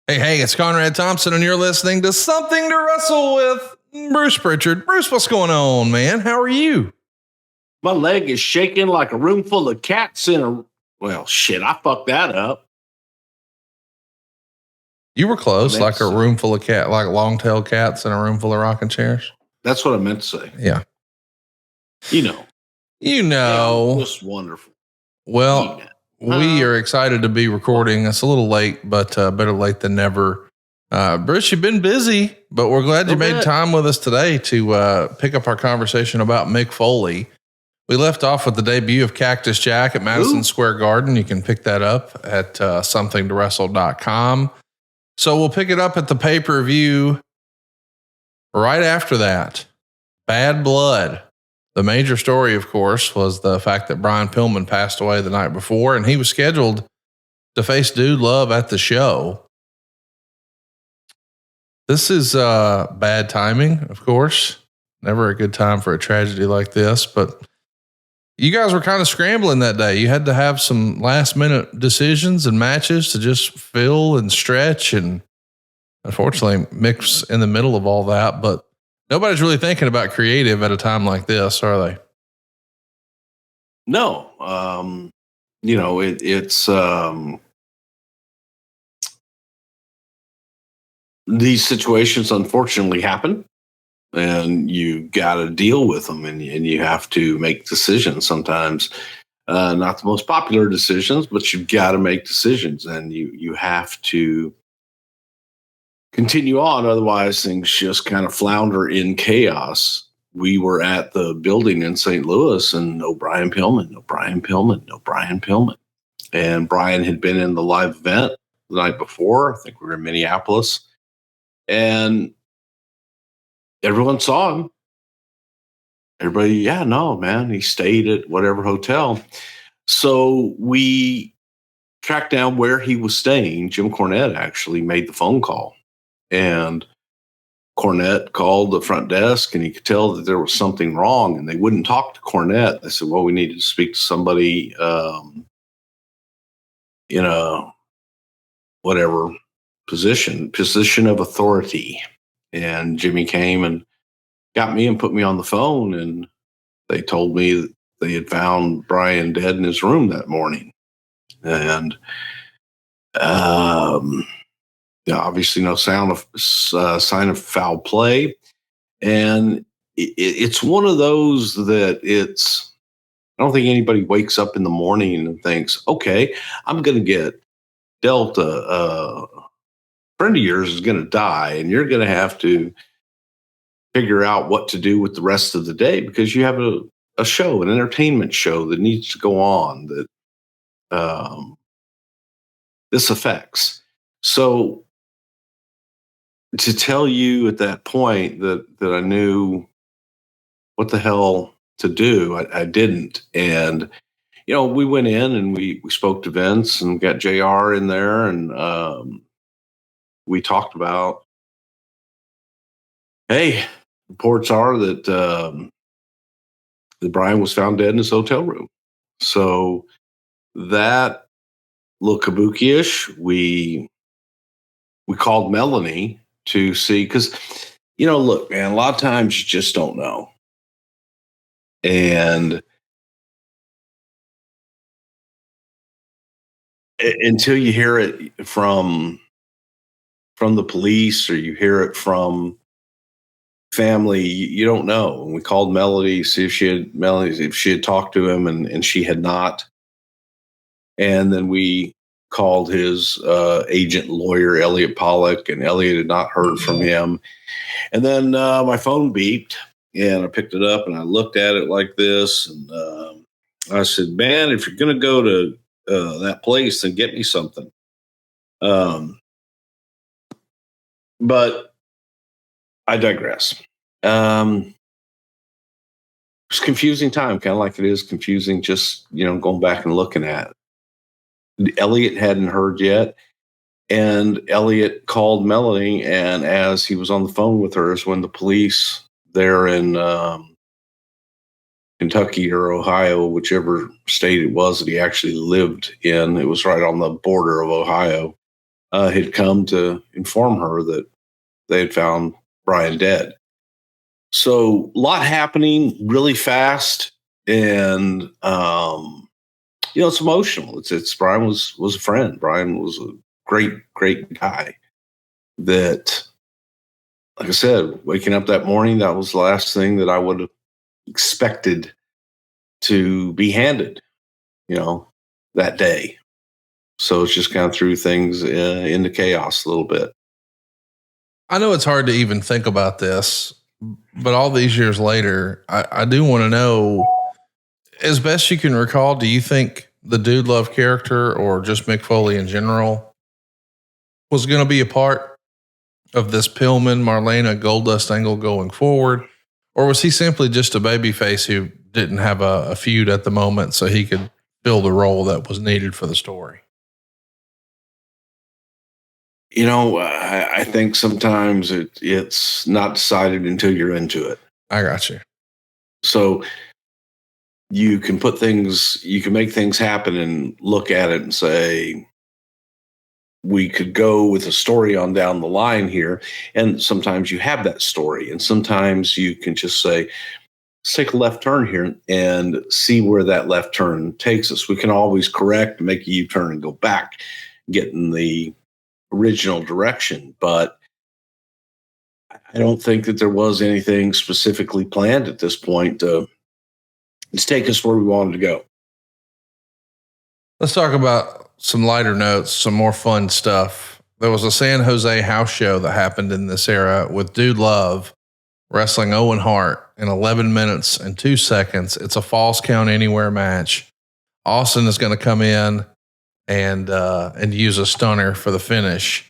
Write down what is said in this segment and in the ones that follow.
Hey, it's Conrad Thompson, and you're listening to Something to Wrestle with Bruce Prichard. Bruce, what's going on, man? How are you? My leg is shaking like a room full of cats in a... Well, shit, I fucked that up. You were close, like a room full of like long-tailed cats in a room full of rocking chairs. That's what I meant to say. Yeah. You know. Yeah, just wonderful. Well, we are excited to be recording. It's a little late, but better late than never. Bruce, you've been busy, but we're glad you made time with us today to pick up our conversation about Mick Foley. We left off with the debut of Cactus Jack at Madison Square Garden. You can pick that up at somethingtowrestle.com. So we'll pick it up at the pay-per-view right after that. Bad Blood. The major story, of course, was the fact that Brian Pillman passed away the night before, and he was scheduled to face Dude Love at the show. This is bad timing, of course. Never a good time for a tragedy like this, but you guys were kind of scrambling that day. You had to have some last minute decisions and matches to just fill and stretch. And unfortunately, Mick's in the middle of all that, but nobody's really thinking about creative at a time like this, are they? No. It's these situations unfortunately happen, and you got to deal with them, and you have to make decisions sometimes. Not the most popular decisions, but you've got to make decisions, and you have to continue on. Otherwise, things just kind of flounder in chaos. We were at the building in St. Louis, and no Brian Pillman. And Brian had been in the live event the night before. I think we were in Minneapolis, and everyone saw him. Everybody, yeah, no, man, he stayed at whatever hotel. So we tracked down where he was staying. Jim Cornette actually made the phone call, and Cornette called the front desk, and he could tell that there was something wrong, and they wouldn't talk to Cornette. They said, well, we needed to speak to somebody in a whatever position of authority. And Jimmy came and got me and put me on the phone, and they told me that they had found Brian dead in his room that morning. And obviously no sign of foul play. And it's one of those that I don't think anybody wakes up in the morning and thinks, okay, I'm going to get dealt a friend of yours is going to die, and you're going to have to figure out what to do with the rest of the day because you have a show, an entertainment show that needs to go on that this affects. So to tell you at that point that I knew what the hell to do, I didn't. And, we went in and we spoke to Vince and got JR in there, and we talked about, hey, reports are that Brian was found dead in his hotel room. So that little kabuki-ish, we called Melanie to see, because, look, man, a lot of times you just don't know. And until you hear it from the police or you hear it from family, you don't know. And we called Melody, see if she had talked to him, and she had not. And then we called his agent lawyer, Elliot Pollock, and Elliot had not heard from him. And then my phone beeped, and I picked it up and I looked at it like this, and I said, man, if you're going to go to that place, then get me something. But I digress. It's confusing time, kind of like it is confusing just, going back and looking at it. Elliot hadn't heard yet. And Elliot called Melanie, and as he was on the phone with her is when the police there in Kentucky or Ohio, whichever state it was that he actually lived in, it was right on the border of Ohio, had come to inform her that they had found Brian dead. So a lot happening really fast, and it's emotional. It's Brian was a friend. Brian was a great guy. That, like I said, waking up that morning, that was the last thing that I would have expected to be handed, that day. So it's just kind of threw things into chaos a little bit. I know it's hard to even think about this, but all these years later, I do want to know, as best you can recall, do you think the Dude Love character, or just Mick Foley in general, was going to be a part of this Pillman, Marlena, Goldust angle going forward? Or was he simply just a babyface who didn't have a feud at the moment so he could fill the role that was needed for the story? I think sometimes it's not decided until you're into it. I got you. So you can make things happen and look at it and say, we could go with a story on down the line here. And sometimes you have that story. And sometimes you can just say, let's take a left turn here and see where that left turn takes us. We can always correct, make a U-turn and go back, get in the original direction. But I don't think that there was anything specifically planned at this point to take us where we wanted to go. Let's talk about some lighter notes, some more fun stuff. There was a San Jose house show that happened in this era with Dude Love wrestling Owen Hart in 11 minutes and 2 seconds. It's a Falls Count Anywhere match. Austin is going to come in and use a stunner for the finish.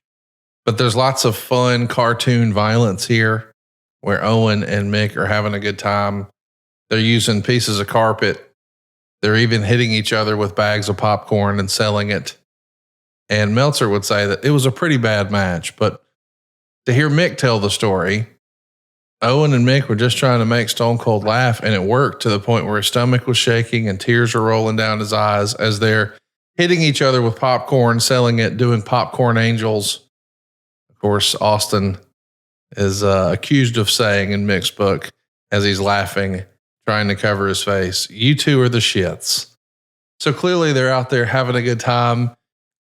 But there's lots of fun cartoon violence here where Owen and Mick are having a good time. They're using pieces of carpet. They're even hitting each other with bags of popcorn and selling it. And Meltzer would say that it was a pretty bad match. But to hear Mick tell the story, Owen and Mick were just trying to make Stone Cold laugh, and it worked to the point where his stomach was shaking and tears were rolling down his eyes as they're hitting each other with popcorn, selling it, doing popcorn angels. Of course, Austin is accused of saying in Mick's book, as he's laughing, trying to cover his face, "You two are the shits." So clearly they're out there having a good time.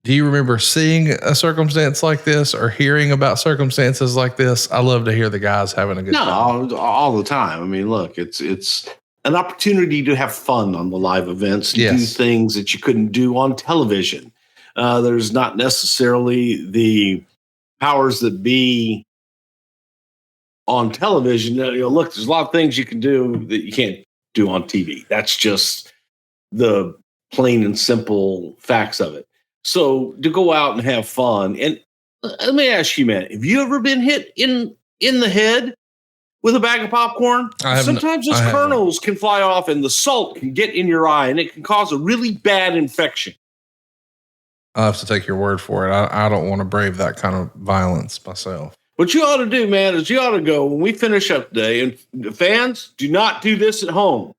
Do you remember seeing a circumstance like this or hearing about circumstances like this? I love to hear the guys having a good time. No, all the time. I mean, look, it's an opportunity to have fun on the live events, and do things that you couldn't do on television. There's not necessarily the powers that be on television. Look, there's a lot of things you can do that you can't do on TV. That's just the plain and simple facts of it. So to go out and have fun, and let me ask you, man, have you ever been hit in the head with a bag of popcorn? Sometimes those kernels can fly off and the salt can get in your eye and it can cause a really bad infection. I'll have to take your word for it. I don't want to brave that kind of violence myself. What you ought to do, man, is you ought to go when we finish up today, and fans, do not do this at home.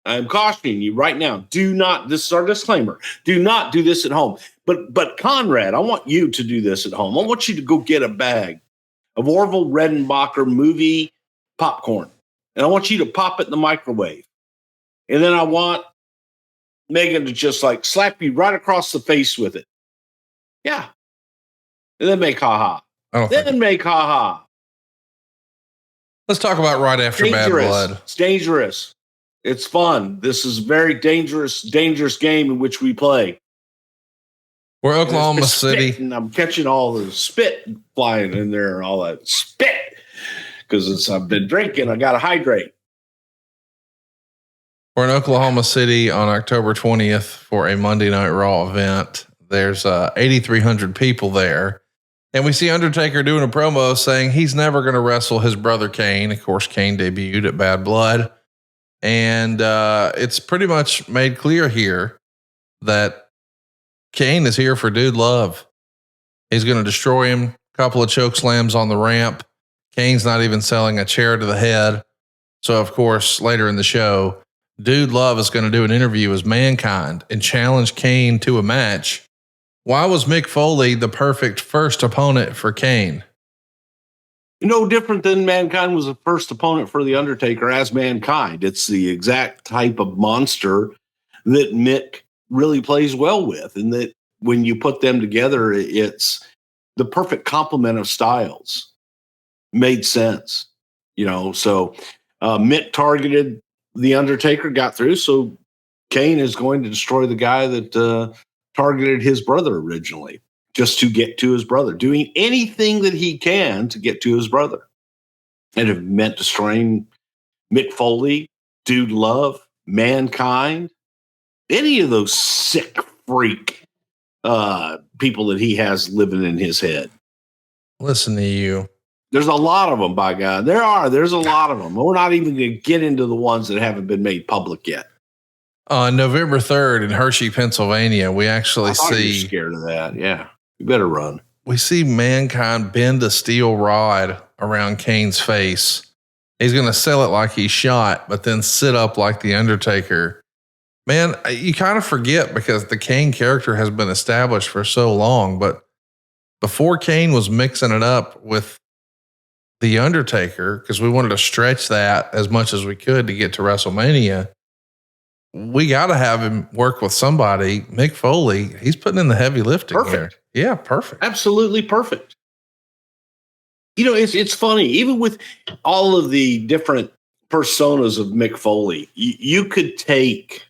I'm cautioning you right now. This is our disclaimer. Do not do this at home. But Conrad, I want you to do this at home. I want you to go get a bag of Orville Redenbacher movie popcorn. And I want you to pop it in the microwave. And then I want Megan to just like slap you right across the face with it. Yeah. And then make ha-ha. Make ha-ha. Let's talk about right after Bad Blood. It's dangerous. It's fun. This is a very dangerous game in which we play. We're Oklahoma City. And I'm catching all the spit flying in there, all that spit. Because I've been drinking. I got to hydrate. We're in Oklahoma City on October 20th for a Monday Night Raw event. There's 8,300 people there. And we see Undertaker doing a promo saying he's never going to wrestle his brother Kane. Of course, Kane debuted at Bad Blood. And it's pretty much made clear here that Kane is here for Dude Love. He's going to destroy him. A couple of choke slams on the ramp. Kane's not even selling a chair to the head. So, of course, later in the show, Dude Love is going to do an interview as Mankind and challenge Kane to a match. Why was Mick Foley the perfect first opponent for Kane? No different than Mankind was the first opponent for The Undertaker as Mankind. It's the exact type of monster that Mick really plays well with. And that when you put them together, it's the perfect complement of styles. Made sense, so Mick targeted The Undertaker, got through. So Kane is going to destroy the guy that targeted his brother originally, just to get to his brother, doing anything that he can to get to his brother. And it meant destroying Mick Foley, Dude Love, Mankind, any of those sick freak people that he has living in his head. Listen to you. There's a lot of them, by God. There's a lot of them. We're not even going to get into the ones that haven't been made public yet. On November 3rd in Hershey, Pennsylvania, we actually see. You're scared of that. Yeah. You better run. We see Mankind bend a steel rod around Kane's face. He's going to sell it like he's shot, but then sit up like The Undertaker. Man, you kind of forget because the Kane character has been established for so long, but before Kane was mixing it up with The Undertaker, because we wanted to stretch that as much as we could to get to WrestleMania, we got to have him work with somebody. Mick Foley, he's putting in the heavy lifting perfect. here. Yeah, perfect. Absolutely perfect. It's funny, even with all of the different personas of Mick Foley, you could take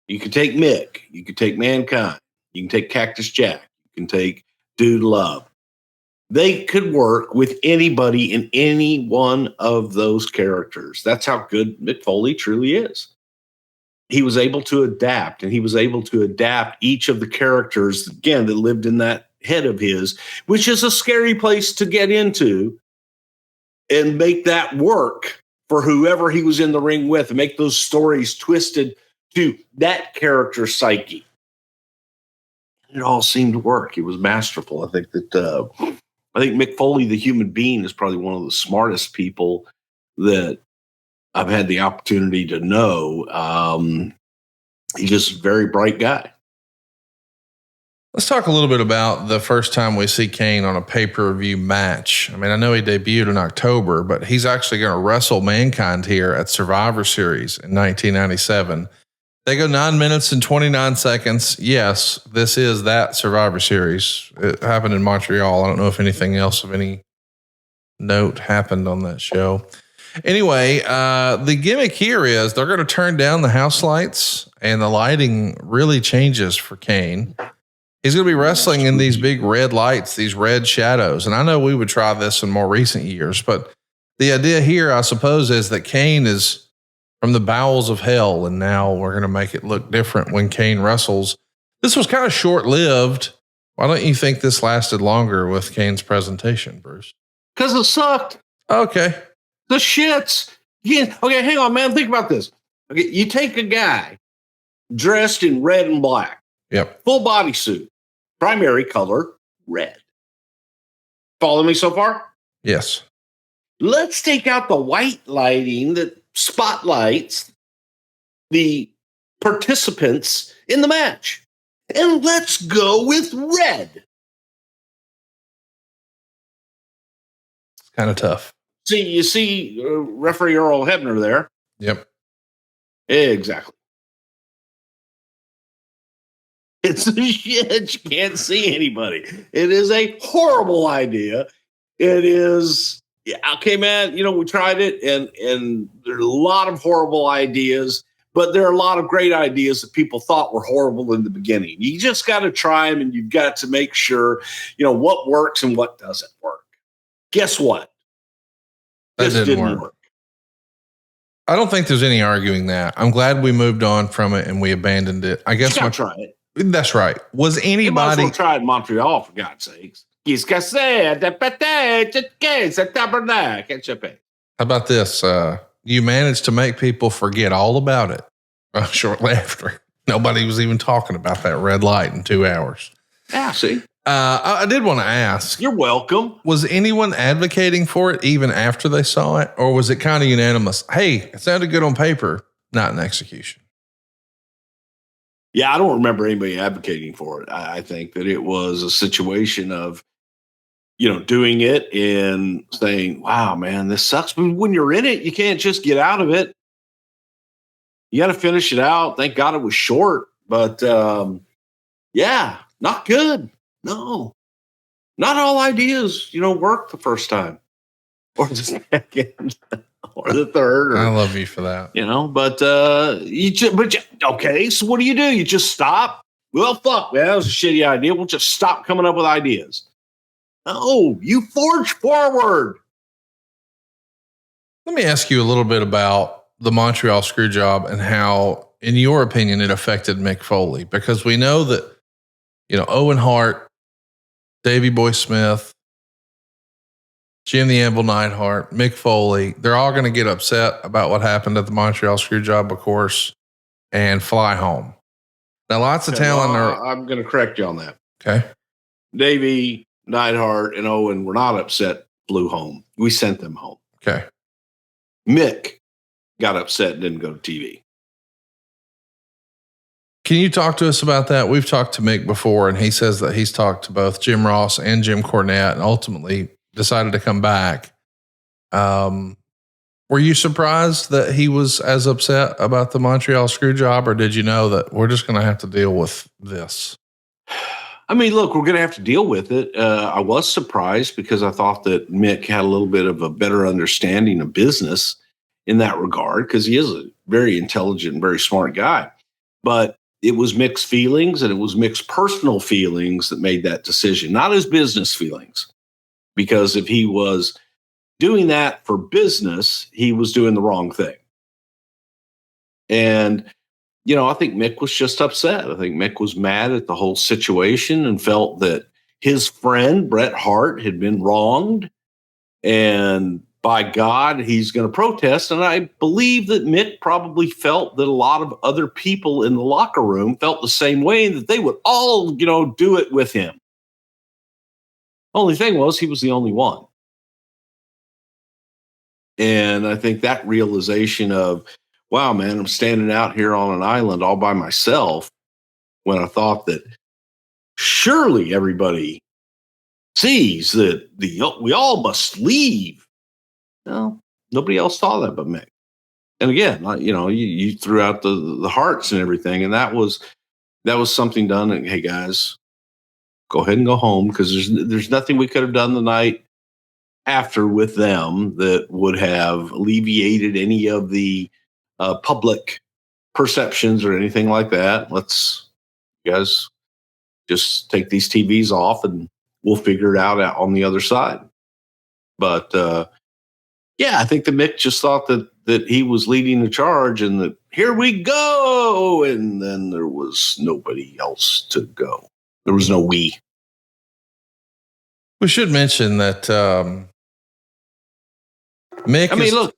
Mick, you could take Mankind, you can take Cactus Jack, you can take Dude Love. They could work with anybody in any one of those characters. That's how good Mick Foley truly is. He was able to adapt, and he was able to adapt each of the characters, again, that lived in that head of his, which is a scary place to get into, and make that work for whoever he was in the ring with, and make those stories twisted to that character's psyche. It all seemed to work. It was masterful. I think Mick Foley, the human being, is probably one of the smartest people that I've had the opportunity to know. He's just a very bright guy. Let's talk a little bit about the first time we see Kane on a pay-per-view match. I mean, I know he debuted in October, but he's actually going to wrestle Mankind here at Survivor Series in 1997. They go 9 minutes and 29 seconds. Yes, this is that Survivor Series. It happened in Montreal. I don't know if anything else of any note happened on that show. Anyway, the gimmick here is they're going to turn down the house lights, and the lighting really changes for Kane. He's going to be wrestling in these big red lights, these red shadows. And I know we would try this in more recent years, but the idea here, I suppose, is that Kane is from the bowels of hell, and now we're going to make it look different when Kane wrestles. This was kind of short-lived. Why don't you think this lasted longer with Kane's presentation, Bruce? Because it sucked. Okay. The shits. Yeah. Okay, hang on, man. Think about this. Okay, you take a guy dressed in red and black. Yep. Full body suit. Primary color, red. Follow me so far? Yes. Let's take out the white lighting that spotlights the participants in the match. And let's go with red. It's kind of tough. You see referee Earl Hebner there. Yep. Exactly. It's a shit. You can't see anybody. It is a horrible idea. It is, okay, man, we tried it, and there are a lot of horrible ideas, but there are a lot of great ideas that people thought were horrible in the beginning. You just got to try them, and you've got to make sure, what works and what doesn't work. Guess what? That didn't work. I don't think there's any arguing that. I'm glad we moved on from it and we abandoned it. I guess I'll try it. That's right. Was anybody tried in Montreal, for God's sakes? How about this? You managed to make people forget all about it shortly after. Nobody was even talking about that red light in 2 hours. Yeah, see. I did want to ask. You're welcome. Was anyone advocating for it even after they saw it? Or was it kind of unanimous? Hey, it sounded good on paper, not in execution. Yeah, I don't remember anybody advocating for it. I think that it was a situation of, doing it and saying, wow, man, this sucks. But when you're in it, you can't just get out of it. You got to finish it out. Thank God it was short, but yeah, not good. No, not all ideas, work the first time or the second or the third. I love you for that. Okay. So what do? You just stop? Well, fuck, man, that was a shitty idea. We'll just stop coming up with ideas. No, you forge forward. Let me ask you a little bit about the Montreal screw job and how, in your opinion, it affected Mick Foley, because we know that, Owen Hart, Davey Boy Smith, Jim the Anvil Neidhart, Mick Foley, they're all going to get upset about what happened at the Montreal screw job, of course, and fly home. Now, lots of talent I'm going to correct you on that. Okay. Davey, Neidhart, and Owen were not upset, flew home. We sent them home. Okay. Mick got upset and didn't go to TV. Can you talk to us about that? We've talked to Mick before, and he says that he's talked to both Jim Ross and Jim Cornette and ultimately decided to come back. Were you surprised that he was as upset about the Montreal screw job, or did you know that we're just going to have to deal with this? I mean, look, we're going to have to deal with it. I was surprised because I thought that Mick had a little bit of a better understanding of business in that regard, because he is a very intelligent and very smart guy. But it was Mick's feelings, and it was Mick's personal feelings that made that decision, not his business feelings. Because if he was doing that for business, he was doing the wrong thing. And I think Mick was just upset. I think Mick was mad at the whole situation and felt that his friend, Bret Hart, had been wronged. And by God, he's going to protest. And I believe that Mick probably felt that a lot of other people in the locker room felt the same way, that they would all, do it with him. Only thing was, he was the only one. And I think that realization of, wow, man, I'm standing out here on an island all by myself, when I thought that surely everybody sees that we all must leave. No, nobody else saw that but Mick. And again, you threw out the hearts and everything, and that was something done. And, hey guys, go ahead and go home, because there's nothing we could have done the night after with them that would have alleviated any of the public perceptions or anything like that. You guys just take these TVs off and we'll figure it out on the other side. But I think that Mick just thought that he was leading the charge, and that here we go. And then there was nobody else to go. There was no we. We should mention that Mick. Look,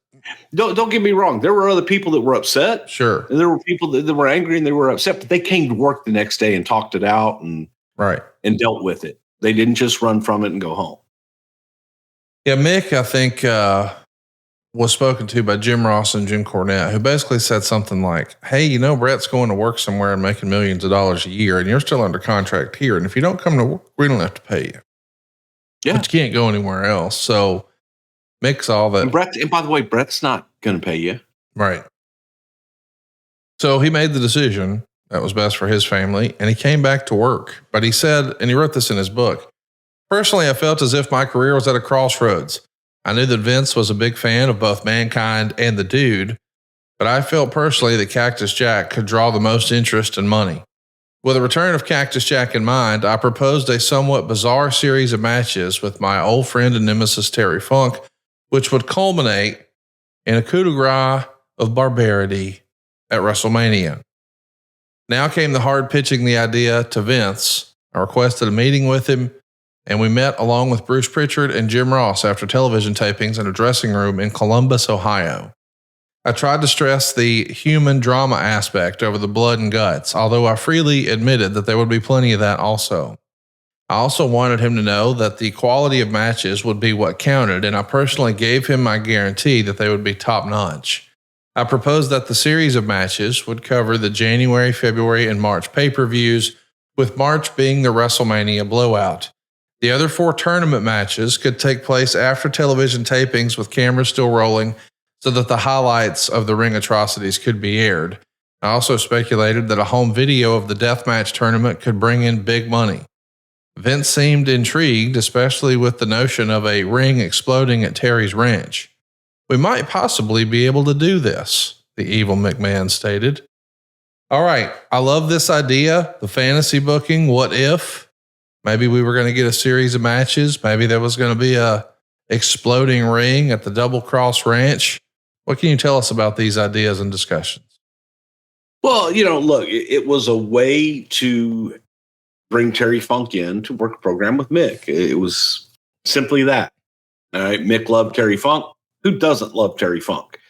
don't get me wrong. There were other people that were upset. Sure. And there were people that were angry and they were upset, but they came to work the next day and talked it out and dealt with it. They didn't just run from it and go home. Yeah, Mick, I think, was spoken to by Jim Ross and Jim Cornette, who basically said something like, hey, Brett's going to work somewhere and making millions of dollars a year, and you're still under contract here. And if you don't come to work, we don't have to pay you. Yeah. But you can't go anywhere else. So Mick saw that. And by the way, Brett's not going to pay you. Right. So he made the decision that was best for his family, and he came back to work. But he said, and he wrote this in his book, personally, I felt as if my career was at a crossroads. I knew that Vince was a big fan of both Mankind and the Dude, but I felt personally that Cactus Jack could draw the most interest and money. With the return of Cactus Jack in mind, I proposed a somewhat bizarre series of matches with my old friend and nemesis Terry Funk, which would culminate in a coup de grace of barbarity at WrestleMania. Now came the hard pitching the idea to Vince. I requested a meeting with him, and we met along with Bruce Prichard and Jim Ross after television tapings in a dressing room in Columbus, Ohio. I tried to stress the human drama aspect over the blood and guts, although I freely admitted that there would be plenty of that also. I also wanted him to know that the quality of matches would be what counted, and I personally gave him my guarantee that they would be top-notch. I proposed that the series of matches would cover the January, February, and March pay-per-views, with March being the WrestleMania blowout. The other 4 tournament matches could take place after television tapings with cameras still rolling so that the highlights of the ring atrocities could be aired. I also speculated that a home video of the deathmatch tournament could bring in big money. Vince seemed intrigued, especially with the notion of a ring exploding at Terry's ranch. We might possibly be able to do this, the evil McMahon stated. All right, I love this idea, the fantasy booking. What if? Maybe we were going to get a series of matches. Maybe there was going to be a exploding ring at the Double Cross Ranch. What can you tell us about these ideas and discussions? Well, look, it was a way to bring Terry Funk in to work a program with Mick. It was simply that. All right, Mick loved Terry Funk. Who doesn't love Terry Funk?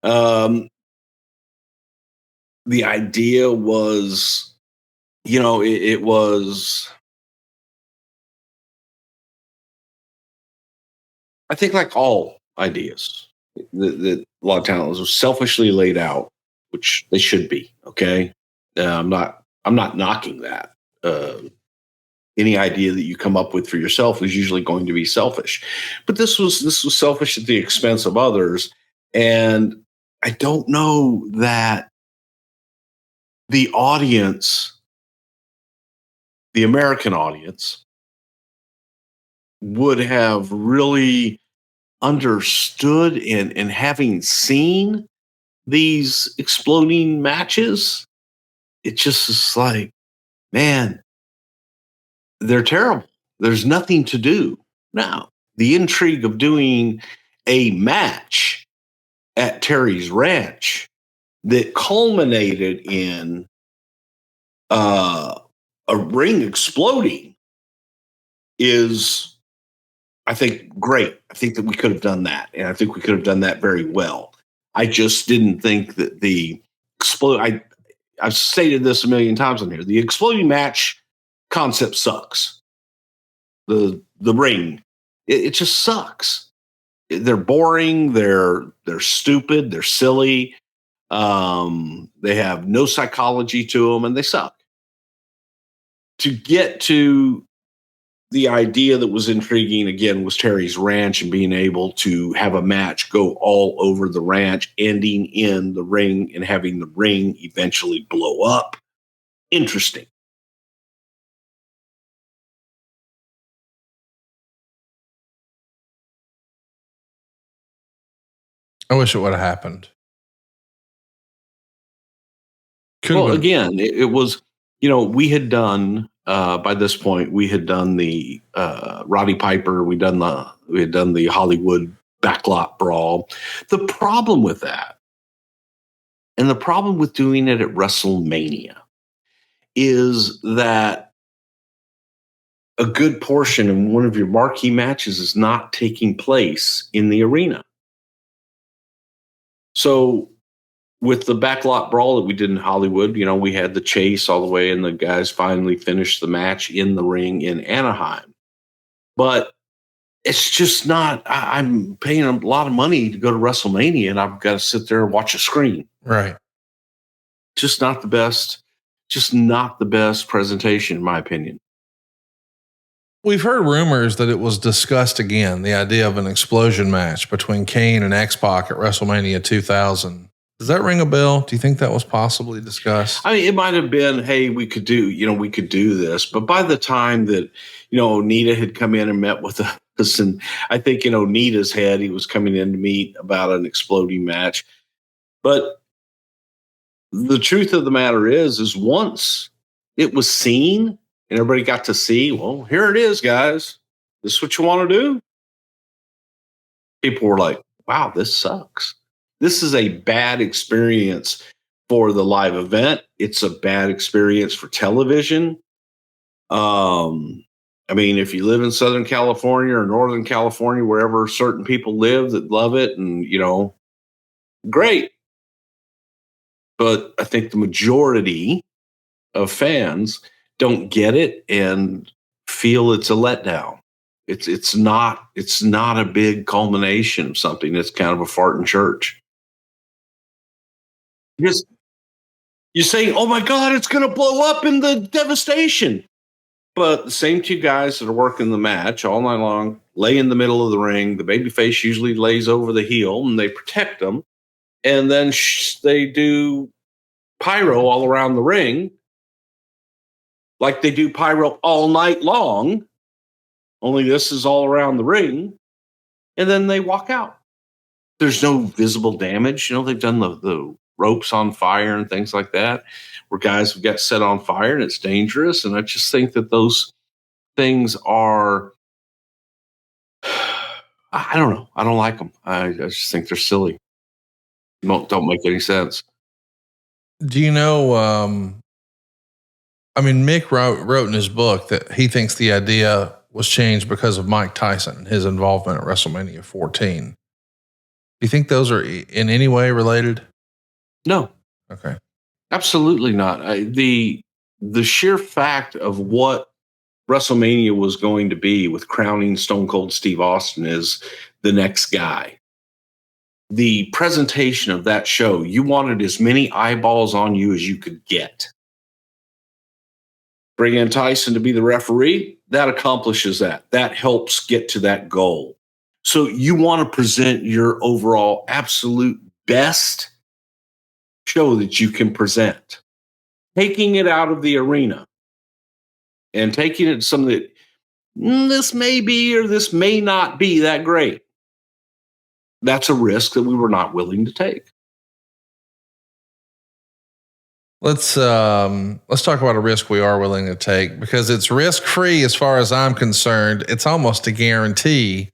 The idea was, it was, I think, like all ideas that a lot of talent was selfishly laid out, which they should be. Okay, I'm not knocking that. Any idea that you come up with for yourself is usually going to be selfish, but this was selfish at the expense of others. And I don't know that the audience, the American audience, would have really understood and having seen these exploding matches. It just is like, man, they're terrible. There's nothing to do. Now, the intrigue of doing a match at Terry's Ranch that culminated in a ring exploding is, I think, great. I think that we could have done that, and I think we could have done that very well. I just didn't think that the I've stated this a million times on here. The exploding match concept sucks. The ring, it just sucks. They're boring. They're stupid. They're silly. They have no psychology to them, and they suck. To get to the idea that was intriguing again was Terry's Ranch and being able to have a match go all over the ranch, ending in the ring and having the ring eventually blow up. Interesting. I wish it would have happened. Again, it was, we had done, by this point, we had done the Roddy Piper, we had done the Hollywood backlot brawl. The problem with that, and the problem with doing it at WrestleMania, is that a good portion of one of your marquee matches is not taking place in the arena. So with the backlot brawl that we did in Hollywood, we had the chase all the way, and the guys finally finished the match in the ring in Anaheim. But it's just not, I'm paying a lot of money to go to WrestleMania, and I've got to sit there and watch a screen. Right. Just not the best presentation, in my opinion. We've heard rumors that it was discussed again, the idea of an explosion match between Kane and X-Pac at WrestleMania 2000. Does that ring a bell? Do you think that was possibly discussed? I mean, it might have been, hey, we could do this. But by the time that, Onita had come in and met with us, and I think in Onita's head, he was coming in to meet about an exploding match. But the truth of the matter is once it was seen and everybody got to see, well, here it is, guys. This is what you want to do? People were like, wow, this sucks. This is a bad experience for the live event. It's a bad experience for television. I mean, if you live in Southern California or Northern California, wherever certain people live that love it, and, great. But I think the majority of fans don't get it and feel it's a letdown. It's not a big culmination of something. It's kind of a fart in church. Because you're saying, oh my God, it's going to blow up in the devastation. But the same two guys that are working the match all night long lay in the middle of the ring. The babyface usually lays over the heel and they protect them. And then they do pyro all around the ring, like they do pyro all night long, only this is all around the ring. And then they walk out. There's no visible damage. They've done the ropes on fire and things like that, where guys have got set on fire and it's dangerous. And I just think that those things are, I don't know. I don't like them. I just think they're silly. Don't make any sense. Do you know, Mick wrote in his book that he thinks the idea was changed because of Mike Tyson and his involvement at WrestleMania 14. Do you think those are in any way related? No. Okay. Absolutely not. The sheer fact of what WrestleMania was going to be with crowning Stone Cold Steve Austin as the next guy. The presentation of that show, you wanted as many eyeballs on you as you could get. Bring in Tyson to be the referee, that accomplishes that. That helps get to that goal. So you want to present your overall absolute best show that you can present. Taking it out of the arena and taking it to something that this may be or this may not be that great. That's a risk that we were not willing to take. Let's talk about a risk we are willing to take, because it's risk-free as far as I'm concerned. It's almost a guarantee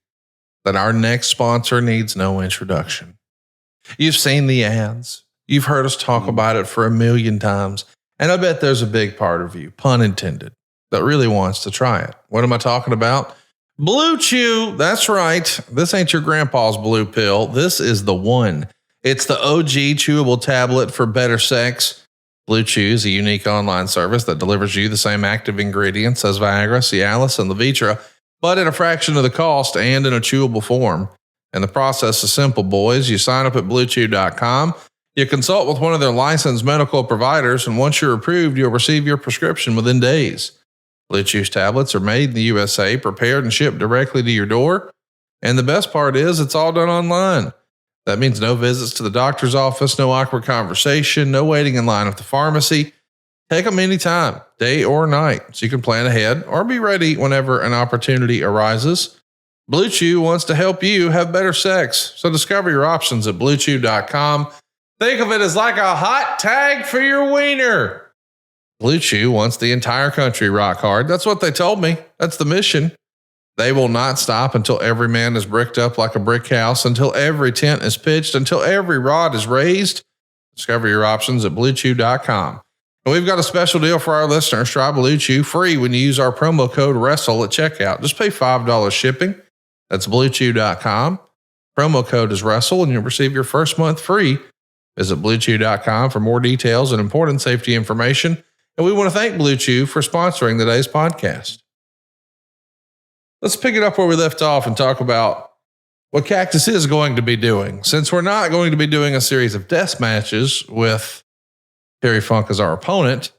that our next sponsor needs no introduction. You've seen the ads. You've heard us talk about it for 1,000,000 times. And I bet there's a big part of you, pun intended, that really wants to try it. What am I talking about? Blue Chew. That's right. This ain't your grandpa's blue pill. This is the one. It's the OG chewable tablet for better sex. Blue Chew is a unique online service that delivers you the same active ingredients as Viagra, Cialis, and Levitra, but at a fraction of the cost and in a chewable form. And the process is simple, boys. You sign up at BlueChew.com. You consult with one of their licensed medical providers, and once you're approved, you'll receive your prescription within days. Blue Chew's tablets are made in the USA, prepared and shipped directly to your door. And the best part is it's all done online. That means no visits to the doctor's office, no awkward conversation, no waiting in line at the pharmacy. Take them anytime, day or night, so you can plan ahead or be ready whenever an opportunity arises. Blue Chew wants to help you have better sex, so discover your options at BlueChew.com. Think of it as like a hot tag for your wiener. Blue Chew wants the entire country rock hard. That's what they told me. That's the mission. They will not stop until every man is bricked up like a brick house, until every tent is pitched, until every rod is raised. Discover your options at BlueChew.com. And we've got a special deal for our listeners. Try Blue Chew free when you use our promo code WRESTLE at checkout. Just pay $5 shipping. That's BlueChew.com. Promo code is WRESTLE and you'll receive your first month free. Visit BlueChew.com for more details and important safety information. And we want to thank Blue Chew for sponsoring today's podcast. Let's pick it up where we left off and talk about what Cactus is going to be doing. Since we're not going to be doing a series of death matches with Terry Funk as our opponent,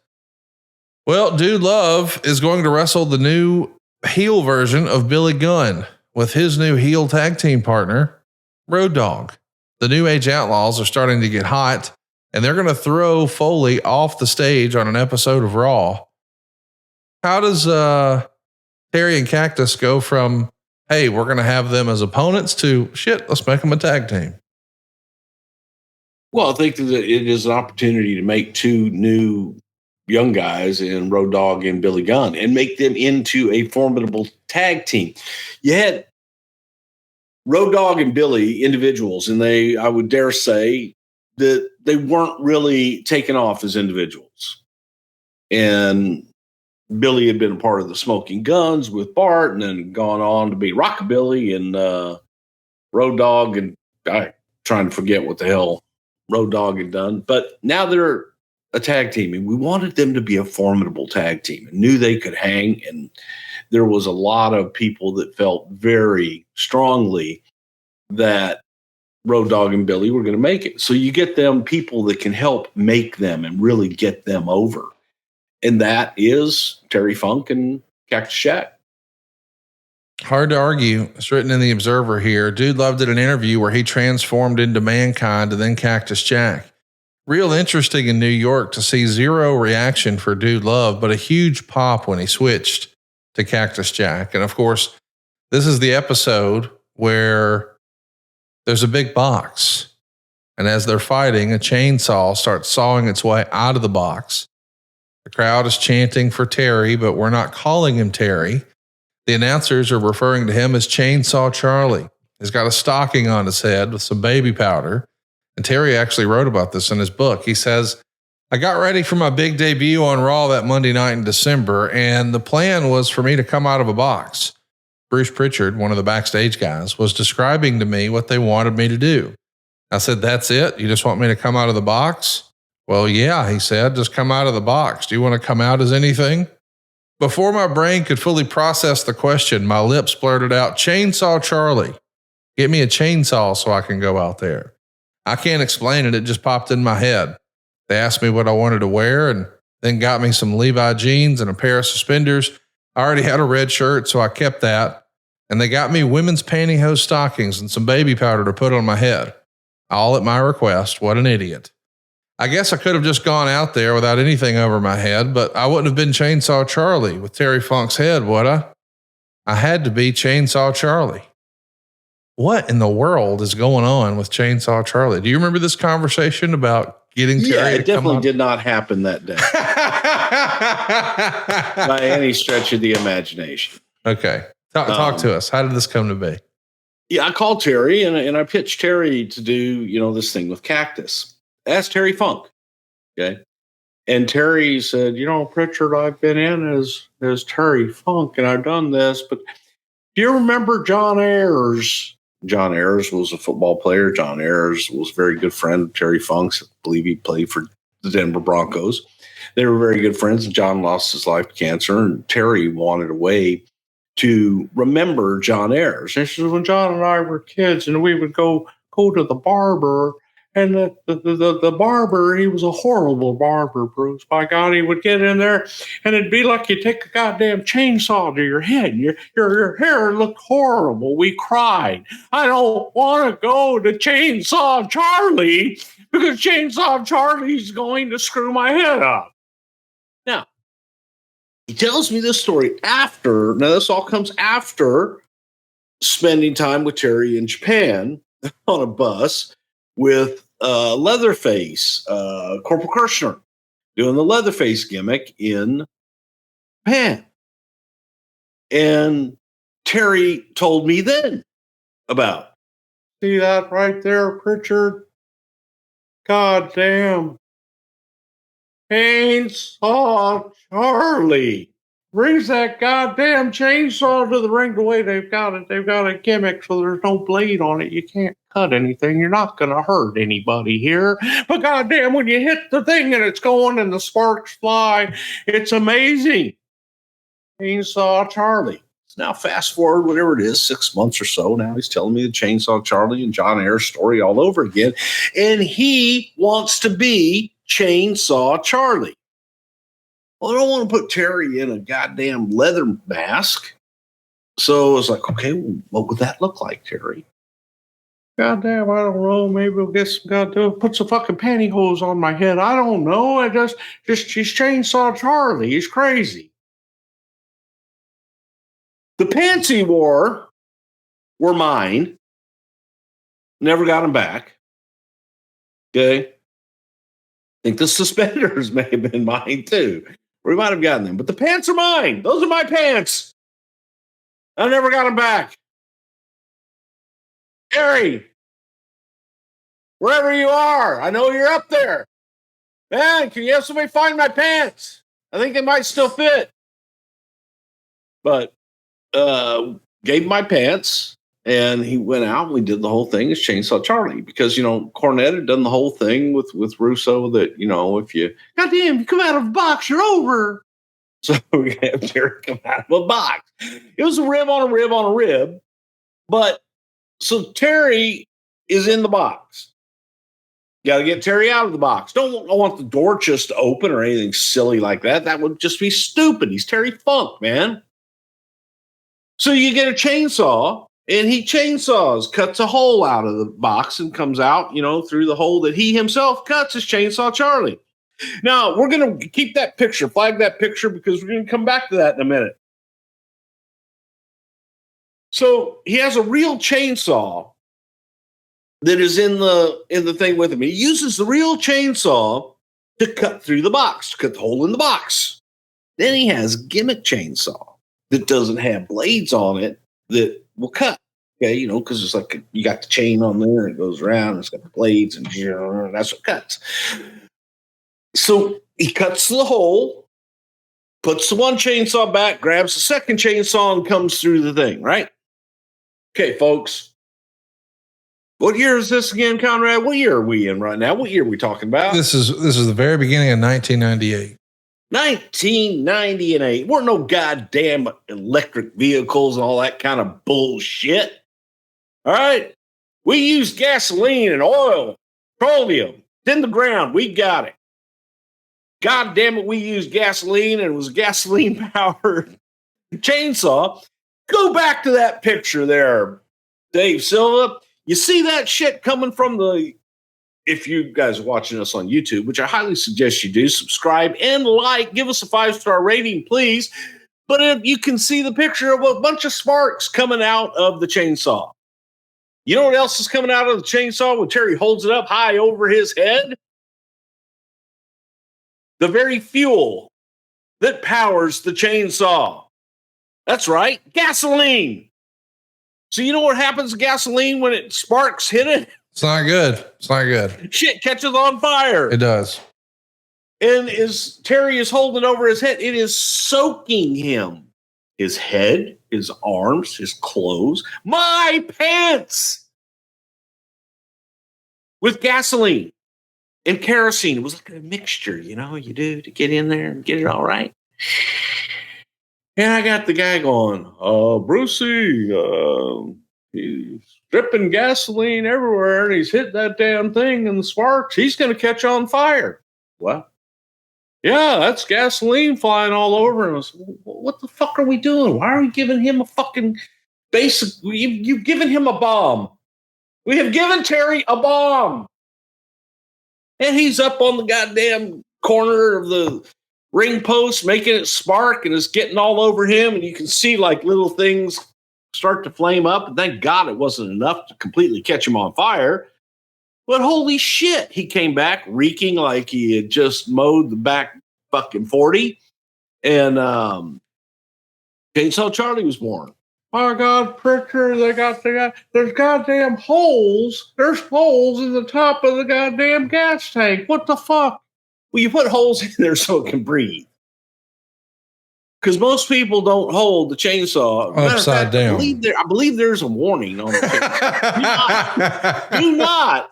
well, Dude Love is going to wrestle the new heel version of Billy Gunn with his new heel tag team partner, Road Dogg. The New Age Outlaws are starting to get hot, and they're going to throw Foley off the stage on an episode of Raw. How does Terry and Cactus go from, hey, we're going to have them as opponents, to shit, let's make them a tag team? Well, I think that it is an opportunity to make two new young guys in Road Dogg and Billy Gunn and make them into a formidable tag team. You had Road Dogg and Billy individuals, and I would dare say that they weren't really taken off as individuals. And Billy had been a part of the Smoking Guns with Bart and then gone on to be Rockabilly, and Road Dogg, and I'm trying to forget what the hell Road Dogg had done. But now they're a tag team, and we wanted them to be a formidable tag team and knew they could hang. And there was a lot of people that felt very strongly that Road Dogg and Billy were going to make it. So you get them people that can help make them and really get them over. And that is Terry Funk and Cactus Jack. Hard to argue. It's written in the Observer here. Dude Love did an interview where he transformed into Mankind and then Cactus Jack. Real interesting in New York to see zero reaction for Dude Love, but a huge pop when he switched to Cactus Jack. And of course, this is the episode where there's a big box. And as they're fighting, a chainsaw starts sawing its way out of the box. The crowd is chanting for Terry, but we're not calling him Terry. The announcers are referring to him as Chainsaw Charlie. He's got a stocking on his head with some baby powder. And Terry actually wrote about this in his book. He says, I got ready for my big debut on Raw that Monday night in December, and the plan was for me to come out of a box. Bruce Prichard, one of the backstage guys, was describing to me what they wanted me to do. I said, that's it? You just want me to come out of the box? Well, yeah, he said, just come out of the box. Do you want to come out as anything? Before my brain could fully process the question, my lips blurted out, Chainsaw Charlie. Get me a chainsaw so I can go out there. I can't explain it. It just popped in my head. They asked me what I wanted to wear and then got me some Levi jeans and a pair of suspenders. I already had a red shirt, so I kept that. And they got me women's pantyhose stockings and some baby powder to put on my head. All at my request. What an idiot. I guess I could have just gone out there without anything over my head, but I wouldn't have been Chainsaw Charlie with Terry Funk's head, would I? I had to be Chainsaw Charlie. What in the world is going on with Chainsaw Charlie? Do you remember this conversation about getting Terry? Yeah, it definitely did not happen that day. By any stretch of the imagination. Okay. Talk to us. How did this come to be? Yeah, I called Terry and I pitched Terry to do, this thing with Cactus. Asked Terry Funk. Okay. And Terry said, Prichard, I've been in as Terry Funk and I've done this, but do you remember John Ayers? John Ayers was a football player. John Ayers was a very good friend of Terry Funk's. I believe he played for the Denver Broncos. They were very good friends. And John lost his life to cancer, and Terry wanted a way to remember John Ayers. And she said, when John and I were kids and we would go to the barber, and the barber, he was a horrible barber, Bruce. By God, he would get in there, and it'd be like you take a goddamn chainsaw to your head. Your hair looked horrible. We cried. I don't want to go to Chainsaw Charlie because Chainsaw Charlie's going to screw my head up. Now, he tells me this story after. Now, this all comes after spending time with Terry in Japan on a bus with Leatherface, Corporal Kirshner, doing the Leatherface gimmick in Japan. And Terry told me then about, see that right there, Prichard? God damn. Chainsaw Charlie brings that goddamn chainsaw to the ring. The way they've got a gimmick so there's no blade on it. You can't cut anything. You're not going to hurt anybody here. But goddamn, when you hit the thing and it's going and the sparks fly, it's amazing. Chainsaw Charlie. Now fast forward, whatever it is, 6 months or so. Now he's telling me the Chainsaw Charlie and John Ayers story all over again. And he wants to be Chainsaw Charlie. Well, I don't want to put Terry in a goddamn leather mask. So I was like, okay, what would that look like, Terry? Goddamn, I don't know. Maybe we'll get some goddamn, put some fucking pantyhose on my head. I don't know. She's Chainsaw Charlie. He's crazy. The pants he wore were mine. Never got them back. Okay. I think the suspenders may have been mine too. We might have gotten them, but the pants are mine. Those are my pants. I never got them back. Gary, wherever you are, I know you're up there. Man, can you have somebody find my pants? I think they might still fit. But gave my pants, and he went out and we did the whole thing as Chainsaw Charlie because, Cornette had done the whole thing with Russo that, if you, goddamn, you come out of a box, you're over. So we have Terry come out of a box. It was a rib on a rib on a rib. But so Terry is in the box. Got to get Terry out of the box. Don't want the door just to open or anything silly like that. That would just be stupid. He's Terry Funk, man. So you get a chainsaw, and he chainsaws, cuts a hole out of the box and comes out, through the hole that he himself cuts as Chainsaw Charlie. Now, we're going to keep that picture, flag that picture, because we're going to come back to that in a minute. So he has a real chainsaw that is in the thing with him. He uses the real chainsaw to cut through the box, to cut the hole in the box. Then he has a gimmick chainsaw that doesn't have blades on it that will cut. Okay, because it's like you got the chain on there and it goes around. It's got the blades and that's what cuts. So he cuts the hole, puts the one chainsaw back, grabs the second chainsaw, and comes through the thing, right? Okay, folks. What year is this again, Conrad? What year are we in right now? What year are we talking about? This is the very beginning of 1998. 1998. Weren't no goddamn electric vehicles and all that kind of bullshit. All right? We used gasoline and oil, petroleum. It's in the ground. We got it. God damn it, we used gasoline, and it was gasoline-powered chainsaw. Go back to that picture there, Dave Silva. You see that shit coming from if you guys are watching us on YouTube, which I highly suggest you do, subscribe and like, give us a 5-star rating, please. But you can see the picture of a bunch of sparks coming out of the chainsaw. You know what else is coming out of the chainsaw when Terry holds it up high over his head? The very fuel that powers the chainsaw. That's right, gasoline. So you know what happens to gasoline when it sparks hit it? It's not good. It's not good. Shit catches on fire. It does. And as Terry is holding over his head, it is soaking him. His head, his arms, his clothes, my pants with gasoline and kerosene. It was like a mixture, you do to get in there and get it all right. And I got the guy going, Brucey, he's dripping gasoline everywhere, and he's hit that damn thing and the sparks. He's going to catch on fire. What? Yeah, that's gasoline flying all over him. I said, what the fuck are we doing? Why are we giving him a fucking basic? You've given him a bomb. We have given Terry a bomb. And he's up on the goddamn corner of the ring post, making it spark, and it's getting all over him. And you can see like little things start to flame up. And thank God it wasn't enough to completely catch him on fire. But holy shit, he came back reeking like he had just mowed the back fucking 40. And Chainsaw Charlie was born. My God, Prichard, there's goddamn holes. There's holes in the top of the goddamn gas tank. What the fuck? Well, you put holes in there so it can breathe. Because most people don't hold the chainsaw upside down. I believe there's a warning on the chainsaw. Do not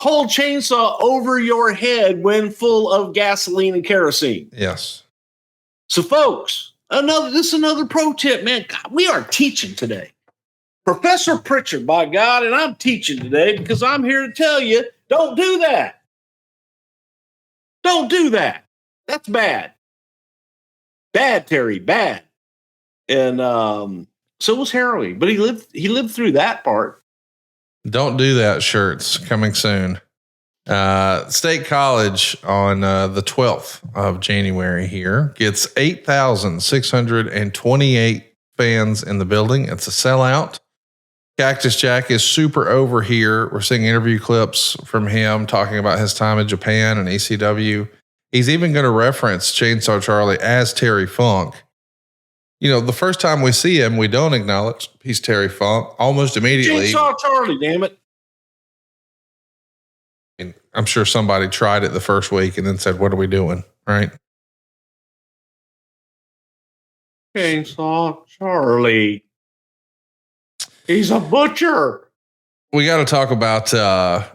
hold chainsaw over your head when full of gasoline and kerosene. Yes. So, folks, this is another pro tip, man. God, we are teaching today. Professor Prichard, by God, and I'm teaching today because I'm here to tell you, don't do that. Don't do that. That's bad. Bad, Terry, bad. And so was heroin, but he lived through that part. Don't do that. Shirts coming soon. State College on the 12th of January here gets 8,628 fans in the building. It's a sellout. Cactus Jack is super over here. We're seeing interview clips from him talking about his time in Japan and ECW. He's even going to reference Chainsaw Charlie as Terry Funk. The first time we see him, we don't acknowledge he's Terry Funk almost immediately. Chainsaw Charlie, damn it. I'm sure somebody tried it the first week and then said, what are we doing? Right. Chainsaw Charlie. He's a butcher. We got to talk about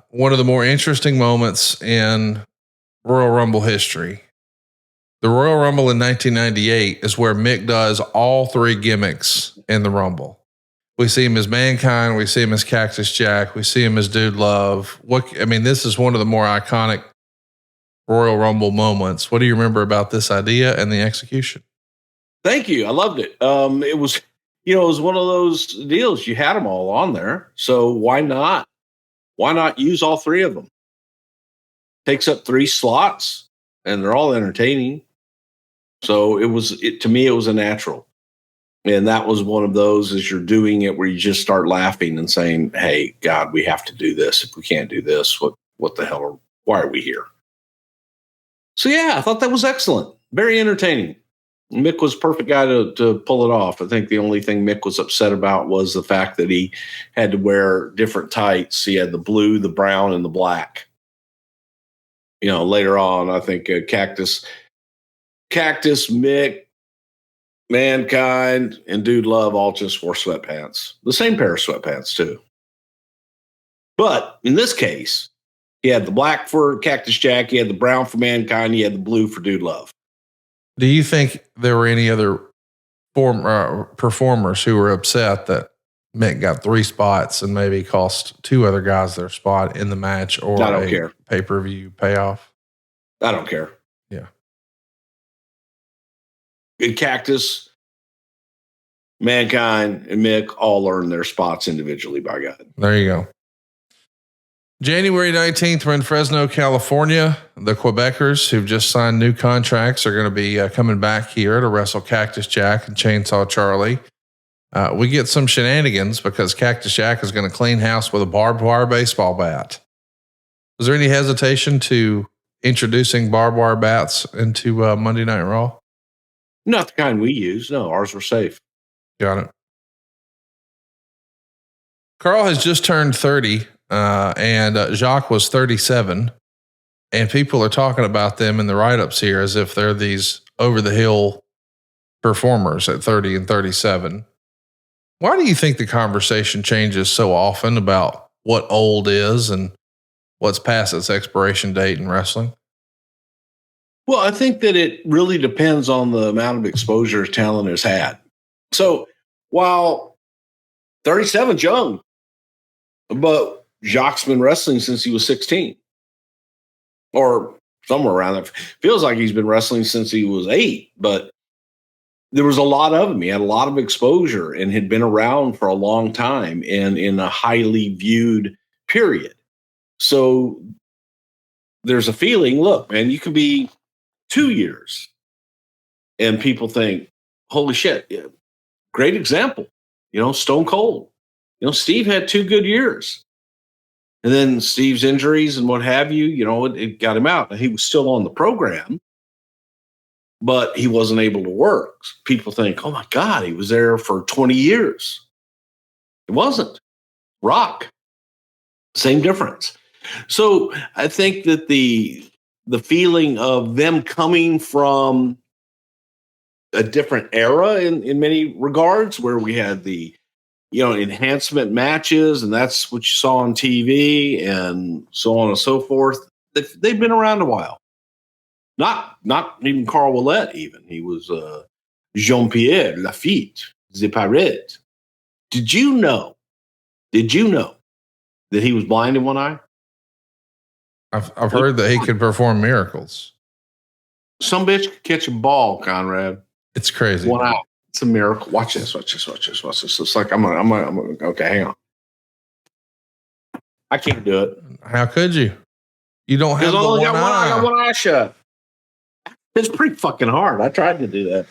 one of the more interesting moments in Royal Rumble history. The Royal Rumble in 1998 is where Mick does all three gimmicks in the Rumble. We see him as Mankind. We see him as Cactus Jack. We see him as Dude Love. This is one of the more iconic Royal Rumble moments. What do you remember about this idea and the execution? Thank you. I loved it. It was, it was one of those deals. You had them all on there. So why not? Why not use all three of them? Takes up 3 slots and they're all entertaining. So to me, it was a natural. And that was one of those as you're doing it where you just start laughing and saying, hey, God, we have to do this. If we can't do this, what the hell? Why are we here? So, yeah, I thought that was excellent. Very entertaining. Mick was a perfect guy to pull it off. I think the only thing Mick was upset about was the fact that he had to wear different tights. He had the blue, the brown, and the black. Later on, I think Cactus, Mick, Mankind, and Dude Love all just wore sweatpants. The same pair of sweatpants, too. But in this case, he had the black for Cactus Jack, he had the brown for Mankind, he had the blue for Dude Love. Do you think there were any other performers who were upset that Mick got 3 spots and maybe cost 2 other guys their spot in the match or I don't care. Pay-per-view payoff? I don't care. Yeah. Cactus, Mankind, and Mick all earned their spots individually, by God. There you go. January 19th, we're in Fresno, California. The Quebecers who've just signed new contracts are going to be coming back here to wrestle Cactus Jack and Chainsaw Charlie. We get some shenanigans because Cactus Jack is going to clean house with a barbed wire baseball bat. Was there any hesitation to introducing barbed wire bats into Monday Night Raw? Not the kind we use. No, ours were safe. Got it. Carl has just turned 30. And Jacques was 37, and people are talking about them in the write-ups here as if they're these over-the-hill performers at 30 and 37. Why do you think the conversation changes so often about what old is and what's past its expiration date in wrestling? Well, I think that it really depends on the amount of exposure talent has had. So while 37's young, but Jacques been wrestling since he was 16 or somewhere around there. Feels like he's been wrestling since he was 8, but there was a lot of him. He had a lot of exposure and had been around for a long time and in a highly viewed period. So there's a feeling, look, man, you could be 2 years and people think, holy shit, yeah, great example, Stone Cold. Steve had 2 good years. And then Steve's injuries and what have you, it got him out. He was still on the program, but he wasn't able to work. People think, oh my God, he was there for 20 years. It wasn't. Rock. Same difference. So I think that the feeling of them coming from a different era in many regards, where we had the enhancement matches, and that's what you saw on TV and so on and so forth. They've been around a while. Not even Carl Ouellet, even. He was Jean-Pierre Lafitte, the Pirate. Did you know that he was blind in one eye? I've heard that he could perform miracles. Some bitch could catch a ball, Conrad. It's crazy. One eye. It's a miracle. Watch this. It's like I'm gonna. Okay, hang on. I can't do it. How could you? You don't have the one eye. I got one eye shut. It's pretty fucking hard. I tried to do that.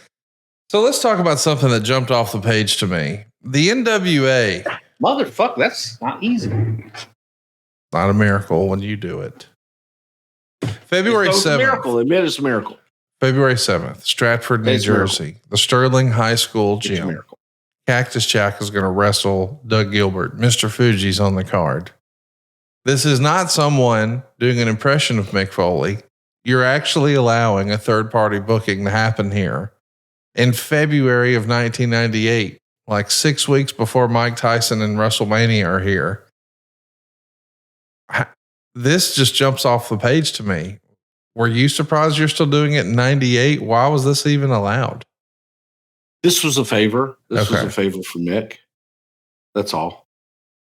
So let's talk about something that jumped off the page to me. The NWA. Motherfucker, that's not easy. Not a miracle when you do it. February 7th. Miracle. Admit it's a miracle. February 7th, Stratford, New Jersey, the Sterling High School gym. Cactus Jack is going to wrestle Doug Gilbert. Mr. Fuji's on the card. This is not someone doing an impression of Mick Foley. You're actually allowing a third-party booking to happen here in February of 1998, like 6 weeks before Mike Tyson and WrestleMania are here. This just jumps off the page to me. Were you surprised you're still doing it in 98? Why was this even allowed? This was a favor. This was a favor from Mick. That's all.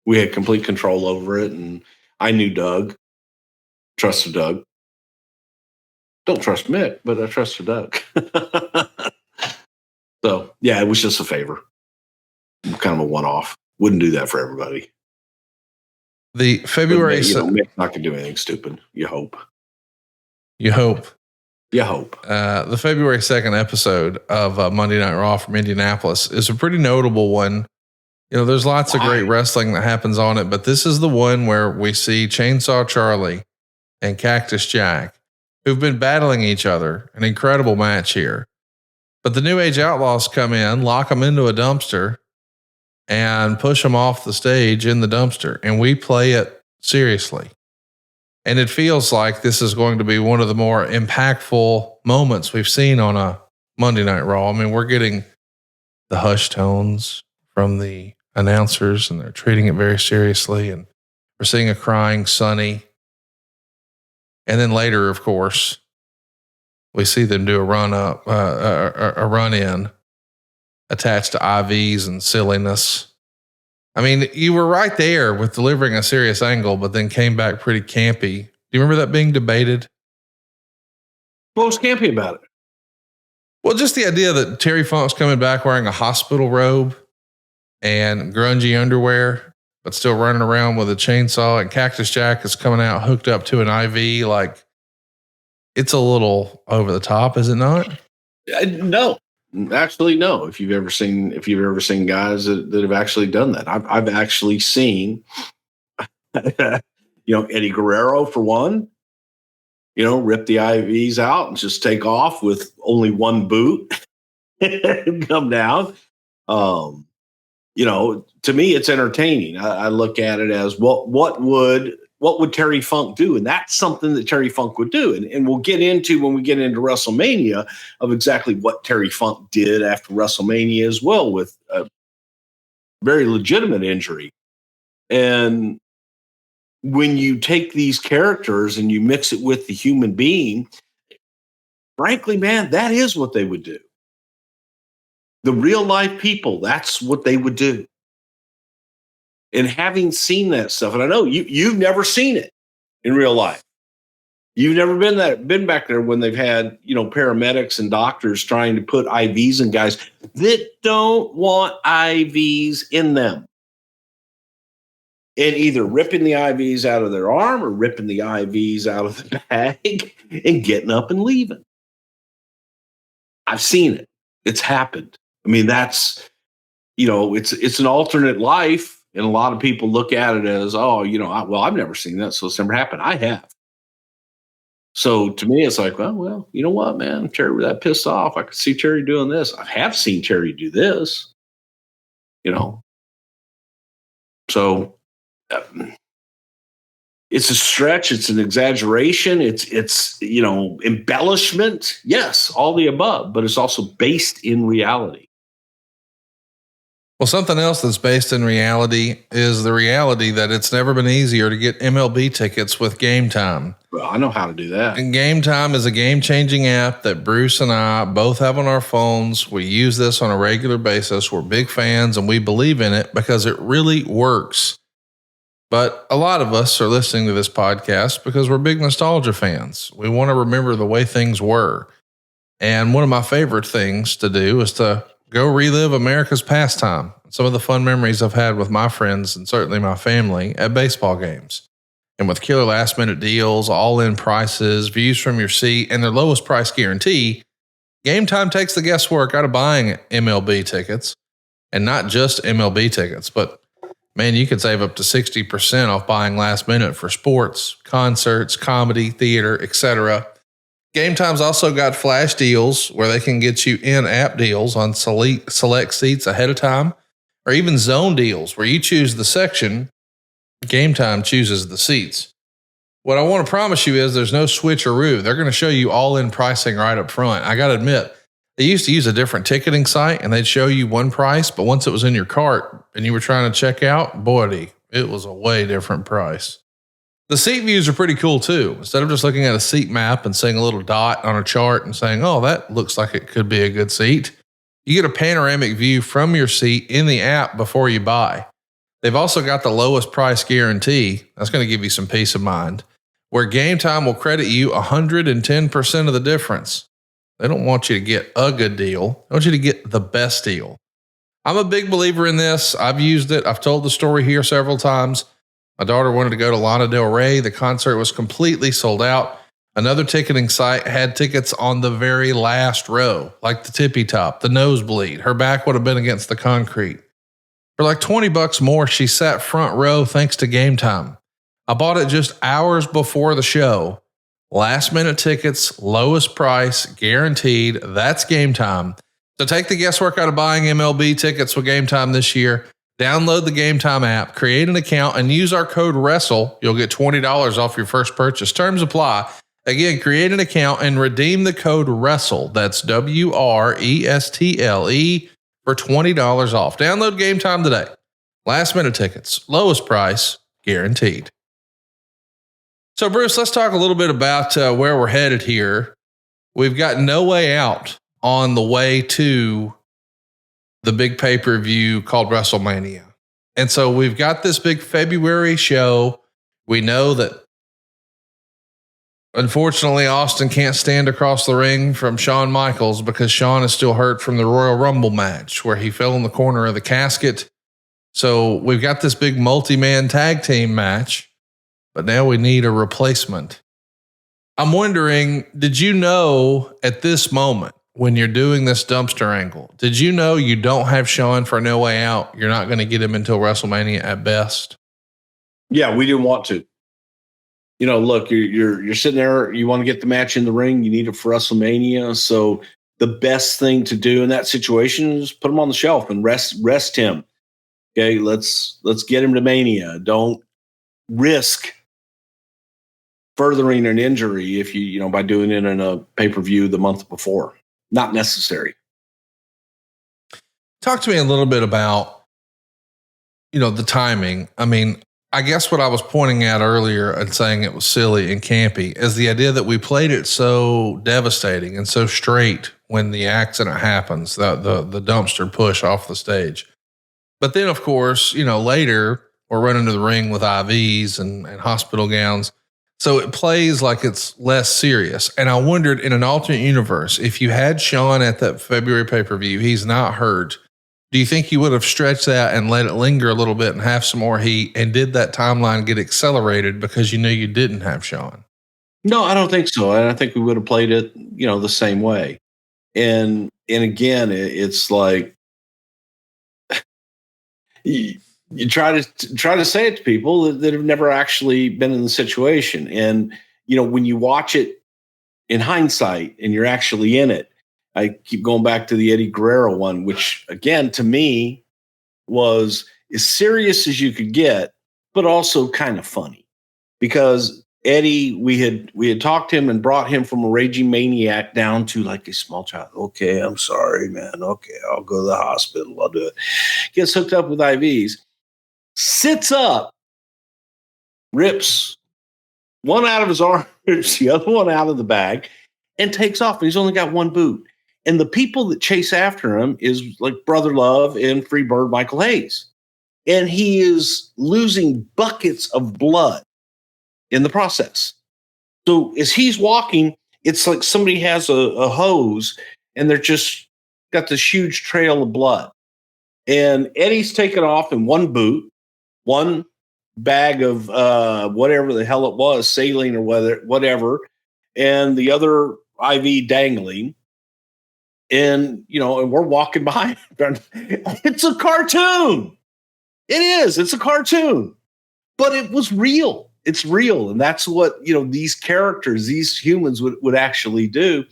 We had complete control over it, and I knew Doug, trusted Doug. Don't trust Mick, but I trusted Doug. So, yeah, it was just a favor. Kind of a one-off. Wouldn't do that for everybody. The February... Mick's not going to do anything stupid. You hope. You hope. You hope. The February 2nd episode of Monday Night Raw from Indianapolis is a pretty notable one. You know, there's lots of great wrestling that happens on it, but this is the one where we see Chainsaw Charlie and Cactus Jack, who've been battling each other. An incredible match here. But the New Age Outlaws come in, lock them into a dumpster, and push them off the stage in the dumpster. And we play it seriously. And it feels like this is going to be one of the more impactful moments we've seen on a Monday Night Raw. I mean, we're getting the hush tones from the announcers, and they're treating it very seriously. And we're seeing a crying Sonny. And then later, of course, we see them do a run in attached to IVs and silliness. I mean, you were right there with delivering a serious angle, but then came back pretty campy. Do you remember that being debated? What was campy about it? Well, just the idea that Terry Funk's coming back wearing a hospital robe and grungy underwear, but still running around with a chainsaw, and Cactus Jack is coming out hooked up to an IV. Like, it's a little over the top, is it not? No. Actually, no. If you've ever seen guys that have actually done that, I've actually seen, Eddie Guerrero for one, rip the IVs out and just take off with only one boot and come down. To me, it's entertaining. I look at it as what would Terry Funk do? And that's something that Terry Funk would do. And we'll get into when we get into WrestleMania of exactly what Terry Funk did after WrestleMania as well, with a very legitimate injury. And when you take these characters and you mix it with the human being, frankly, man, that is what they would do. The real life people, that's what they would do. And having seen that stuff, and I know you've never seen it in real life. You've never been back there when they've had, paramedics and doctors trying to put IVs in guys that don't want IVs in them. And either ripping the IVs out of their arm or ripping the IVs out of the bag and getting up and leaving. I've seen it. It's happened. I mean, that's, it's an alternate life. And a lot of people look at it as, I've never seen that, so it's never happened. I have. So to me, it's like, well, you know what, man? Terry was that pissed off. I could see Terry doing this. I have seen Terry do this. So it's a stretch. It's an exaggeration. It's embellishment. Yes, all the above, but it's also based in reality. Well, something else that's based in reality is the reality that it's never been easier to get MLB tickets with Game Time. Well, I know how to do that. And Game Time is a game-changing app that Bruce and I both have on our phones. We use this on a regular basis. We're big fans and we believe in it because it really works. But a lot of us are listening to this podcast because we're big nostalgia fans. We want to remember the way things were. And one of my favorite things to do is to go relive America's pastime. Some of the fun memories I've had with my friends and certainly my family at baseball games. And with killer last minute deals, all-in prices, views from your seat, and their lowest price guarantee, Game Time takes the guesswork out of buying MLB tickets. And not just MLB tickets, but man, you can save up to 60% off buying last minute for sports, concerts, comedy, theater, etc. Game Time's also got flash deals where they can get you in-app deals on select seats ahead of time, or even zone deals where you choose the section, Game Time chooses the seats. What I want to promise you is there's no switcheroo. They're going to show you all-in pricing right up front. I got to admit, they used to use a different ticketing site and they'd show you one price, but once it was in your cart and you were trying to check out, boy, it was a way different price. The seat views are pretty cool too. Instead of just looking at a seat map and seeing a little dot on a chart and saying, oh, that looks like it could be a good seat, you get a panoramic view from your seat in the app before you buy. They've also got the lowest price guarantee. That's going to give you some peace of mind, where Game Time will credit you 110% of the difference. They don't want you to get a good deal. They want you to get the best deal. I'm a big believer in this. I've used it. I've told the story here several times. My daughter wanted to go to Lana Del Rey. The concert was completely sold out. Another ticketing site had tickets on the very last row, like the tippy top, the nosebleed. Her back would have been against the concrete. For like $20 more, she sat front row thanks to Game Time. I bought it just hours before the show. Last minute tickets, lowest price, guaranteed. That's Game Time. So take the guesswork out of buying MLB tickets with Game Time this year. Download the Game Time app, create an account, and use our code WRESTLE. You'll get $20 off your first purchase. Terms apply. Again, create an account and redeem the code WRESTLE. That's WRESTLE for $20 off. Download Game Time today. Last minute tickets, lowest price, guaranteed. So, Bruce, let's talk a little bit about where we're headed here. We've got No Way Out on the way to the big pay-per-view called WrestleMania. And so we've got this big February show. We know that, unfortunately, Austin can't stand across the ring from Shawn Michaels because Shawn is still hurt from the Royal Rumble match where he fell in the corner of the casket. So we've got this big multi-man tag team match, but now we need a replacement. I'm wondering, did you know at this moment when you're doing this dumpster angle, did you know you don't have Shawn for No Way Out? You're not going to get him until WrestleMania at best. Yeah, we didn't want to. You know, look, you're sitting there. You want to get the match in the ring. You need it for WrestleMania. So the best thing to do in that situation is put him on the shelf and rest him. Okay, let's get him to Mania. Don't risk furthering an injury if you know by doing it in a pay-per-view the month before. Not necessary. Talk to me a little bit about, the timing. I mean, I guess what I was pointing at earlier and saying it was silly and campy is the idea that we played it so devastating and so straight when the accident happens, the dumpster push off the stage. But then, of course, later we're running to the ring with IVs and hospital gowns. So it plays like it's less serious. And I wondered, in an alternate universe, if you had Shawn at that February pay-per-view, he's not hurt. Do you think you would have stretched that and let it linger a little bit and have some more heat? And did that timeline get accelerated because you knew you didn't have Shawn? No, I don't think so. And I think we would have played it, the same way. And again, it's like you try to say it to people that have never actually been in the situation. And, when you watch it in hindsight and you're actually in it, I keep going back to the Eddie Guerrero one, which again, to me was as serious as you could get, but also kind of funny because Eddie, we had talked to him and brought him from a raging maniac down to like a small child. Okay, I'm sorry, man. Okay, I'll go to the hospital. I'll do it. Gets hooked up with IVs, sits up, rips one out of his arm, rips the other one out of the bag, and takes off. He's only got one boot. And the people that chase after him is like Brother Love and Freebird Michael Hayes. And he is losing buckets of blood in the process. So as he's walking, it's like somebody has a hose and they're just got this huge trail of blood. And Eddie's taken off in one boot, one bag of whatever the hell it was, saline or whatever, and the other IV dangling. And, and we're walking by. It's a cartoon. It is. It's a cartoon. But it was real. It's real. And that's what, these characters, these humans would actually do.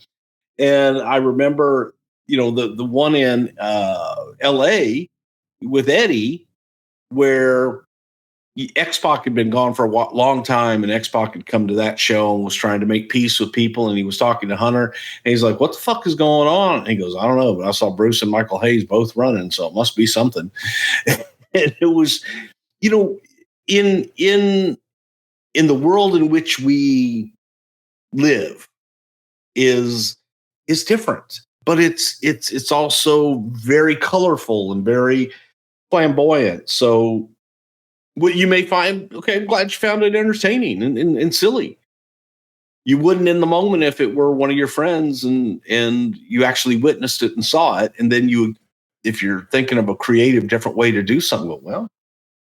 And I remember, the one in LA with Eddie where X-Pac had been gone for a long time and X-Pac had come to that show and was trying to make peace with people. And he was talking to Hunter and he's like, what the fuck is going on? And he goes, I don't know, but I saw Bruce and Michael Hayes both running. So it must be something. And it was, in the world in which we live is different, but it's also very colorful and very flamboyant. So, what you may find, okay, I'm glad you found it entertaining and silly. You wouldn't in the moment if it were one of your friends and you actually witnessed it and saw it. And then if you're thinking of a creative, different way to do something, well,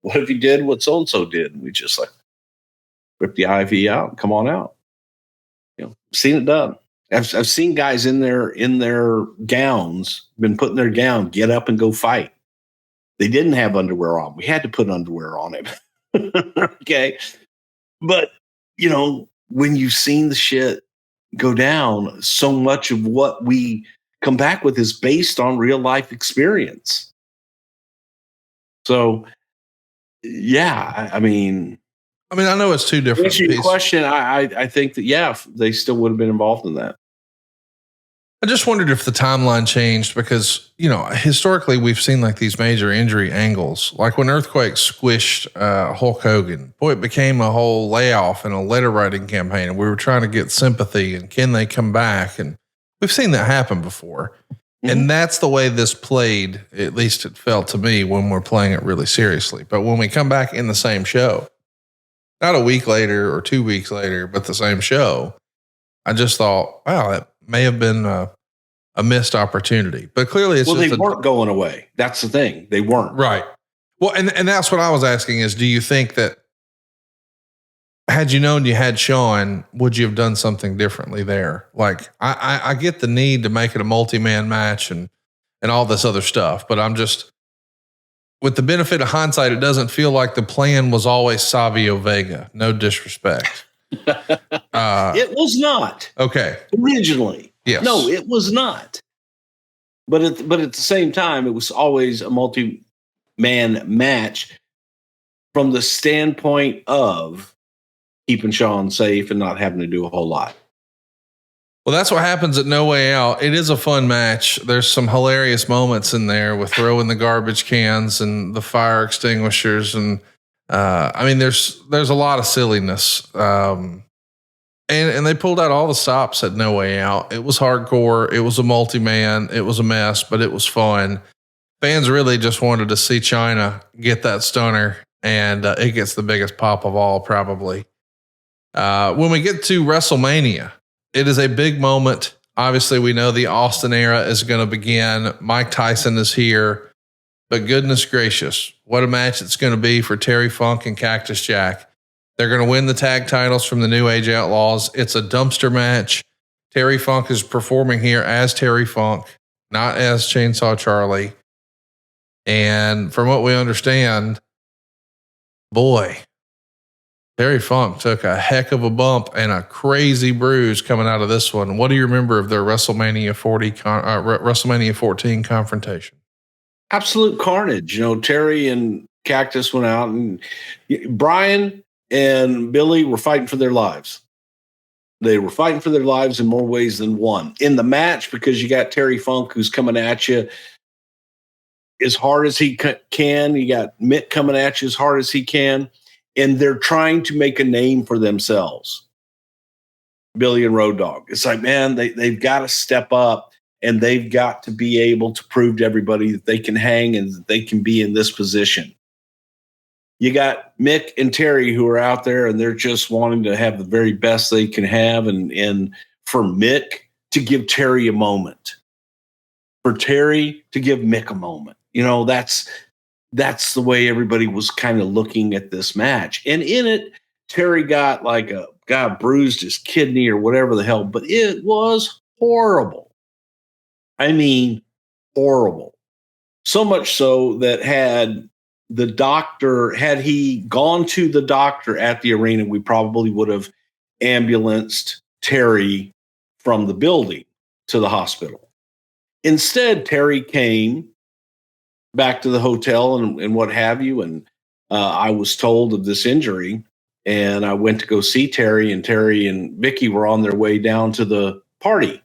what if you did what so-and-so did? And we just like rip the IV out and come on out. Seen it done. I've seen guys in their gowns, been put in their gown, get up and go fight. They didn't have underwear on. We had to put underwear on it. Okay. But, when you've seen the shit go down, so much of what we come back with is based on real life experience. So, yeah, I know it's two different pieces. Your question, I think that, they still would have been involved in that. I just wondered if the timeline changed because, historically we've seen like these major injury angles, like when Earthquake squished Hulk Hogan. Boy, it became a whole layoff and a letter writing campaign, and we were trying to get sympathy and can they come back? And we've seen that happen before. Mm-hmm. And that's the way this played, at least it felt to me when we're playing it really seriously. But when we come back in the same show, not a week later or 2 weeks later, but the same show, I just thought, wow, that may have been a missed opportunity, but clearly they weren't going away. That's the thing. They weren't. Right. Well, and that's what I was asking is, do you think that had you known you had Sean, would you have done something differently there? Like I get the need to make it a multi-man match and all this other stuff, but I'm just, with the benefit of hindsight, it doesn't feel like the plan was always Savio Vega. No disrespect. It was not. Okay. Originally. Yes. No, it was not. But at the same time, it was always a multi-man match from the standpoint of keeping Sean safe and not having to do a whole lot. Well, that's what happens at No Way Out. It is a fun match. There's some hilarious moments in there with throwing the garbage cans and the fire extinguishers. And there's a lot of silliness. And they pulled out all the stops at No Way Out. It was hardcore. It was a multi-man. It was a mess, but it was fun. Fans really just wanted to see China get that stunner, and it gets the biggest pop of all, probably. When we get to WrestleMania, it is a big moment. Obviously, we know the Austin era is going to begin. Mike Tyson is here. But goodness gracious, what a match it's going to be for Terry Funk and Cactus Jack. They're going to win the tag titles from the New Age Outlaws. It's a dumpster match. Terry Funk is performing here as Terry Funk, not as Chainsaw Charlie. And from what we understand, boy, Terry Funk took a heck of a bump and a crazy bruise coming out of this one. What do you remember of their WrestleMania 14 confrontation? Absolute carnage. Terry and Cactus went out, and Brian and Billy were fighting for their lives. They were fighting for their lives in more ways than one. In the match, because you got Terry Funk who's coming at you as hard as he can. You got Mick coming at you as hard as he can. And they're trying to make a name for themselves. Billy and Road Dogg. It's like, man, they've got to step up, and they've got to be able to prove to everybody that they can hang and that they can be in this position. You got Mick and Terry who are out there, and they're just wanting to have the very best they can have. And for Mick to give Terry a moment, for Terry to give Mick a moment, that's the way everybody was kind of looking at this match. And in it, Terry got bruised his kidney or whatever the hell, but it was horrible. I mean, horrible. So much so that had he gone to the doctor at the arena, we probably would have ambulanced Terry from the building to the hospital. Instead, Terry came back to the hotel and what have you. And I was told of this injury, and I went to go see Terry, and Terry and Vicky were on their way down to the party.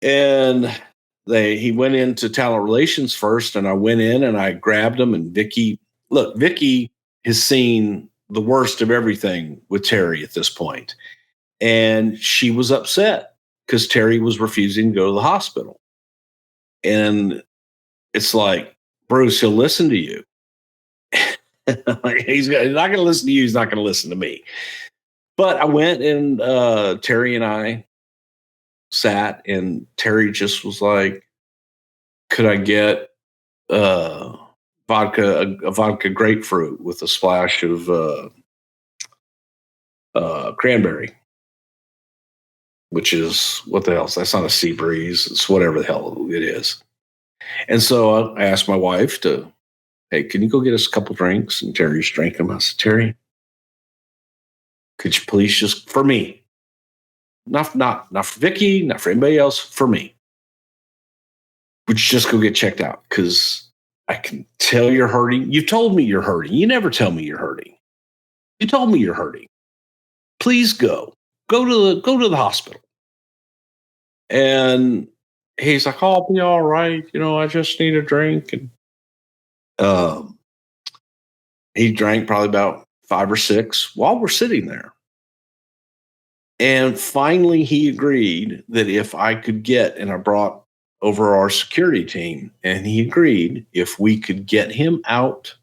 And he went into talent relations first, and I went in and I grabbed him, and Vicky has seen the worst of everything with Terry at this point. And she was upset because Terry was refusing to go to the hospital. And it's like, Bruce, he'll listen to you. He's not going to listen to you. He's not going to listen to me. But I went and Terry and I sat, and Terry just was like, could I get a vodka grapefruit with a splash of cranberry, which is what the hell? That's not a sea breeze. It's whatever the hell it is. And so I asked my wife hey, can you go get us a couple drinks? And Terry's drinking them. I said, Terry, could you please just, for me, not for Vicky, not for anybody else, for me, would you just go get checked out? Because I can tell you're hurting. You told me you're hurting. You never tell me you're hurting. You told me you're hurting. Please go to the hospital. And he's like, oh, I'll be all right. I just need a drink. And he drank probably about 5 or 6 while we're sitting there. And finally, he agreed that if I could get, and I brought over our security team, and he agreed if we could get him out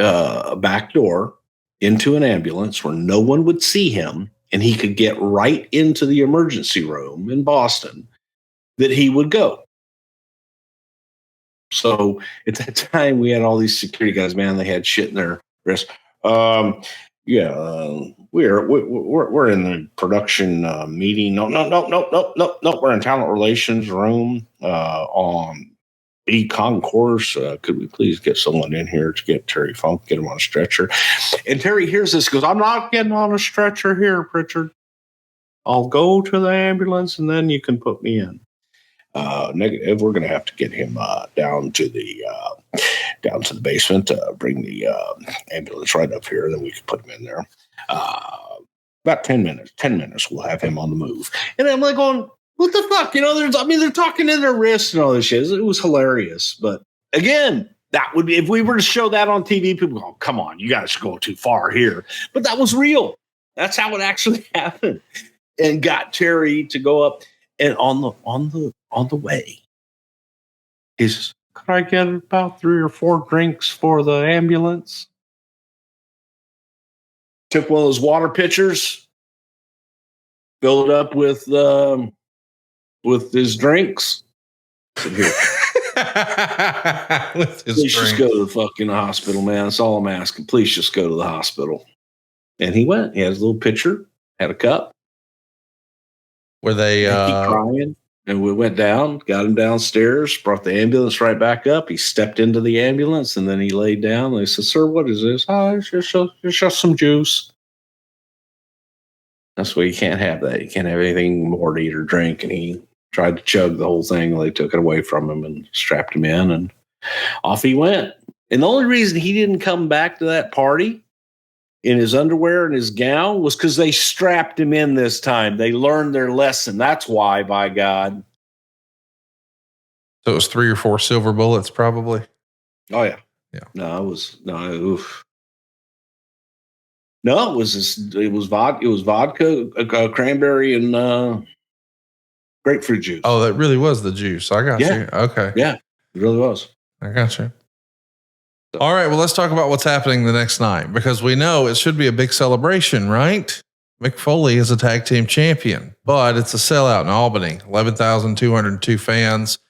a back door into an ambulance where no one would see him, and he could get right into the emergency room in Boston, that he would go. So at that time, we had all these security guys, man, they had shit in their wrist. We're in the production meeting. No. We're in talent relations room on B concourse. Could we please get someone in here to get Terry Funk, get him on a stretcher? And Terry hears this, goes, I'm not getting on a stretcher here, Prichard. I'll go to the ambulance and then you can put me in. Negative. We're going to have to get him down to the basement. Bring the ambulance right up here, and then we can put him in there. About 10 minutes. 10 minutes, we'll have him on the move. And I'm like going, what the fuck? They're talking in their wrists and all this shit. It was hilarious. But again, that would be, if we were to show that on TV, people go, come on, you guys are going too far here. But that was real. That's how it actually happened. And got Terry to go up, and on the way, he says, could I get about 3 or 4 drinks for the ambulance? Took one of those water pitchers, filled it up with his drinks. Here. Please just go to the fucking hospital, man. That's all I'm asking. Please just go to the hospital. And he went. He had his little pitcher, had a cup. Were they crying? And we went down, got him downstairs, brought the ambulance right back up. He stepped into the ambulance, and then he laid down. They said, sir, what is this? Oh, it's just some juice. That's why you can't have that. You can't have anything more to eat or drink. And he tried to chug the whole thing. They took it away from him and strapped him in, and off he went. And the only reason he didn't come back to that party in his underwear and his gown was because they strapped him in this time. They learned their lesson. That's why, by God. So it was 3 or 4 silver bullets, probably. Oh yeah. No, it was vodka, cranberry, and grapefruit juice. Oh, that really was the juice. I got you. Okay. Yeah, it really was. I got you. All right, well, let's talk about what's happening the next night, because we know it should be a big celebration, right? Mick Foley is a tag team champion, but it's a sellout in Albany, 11,202 fans.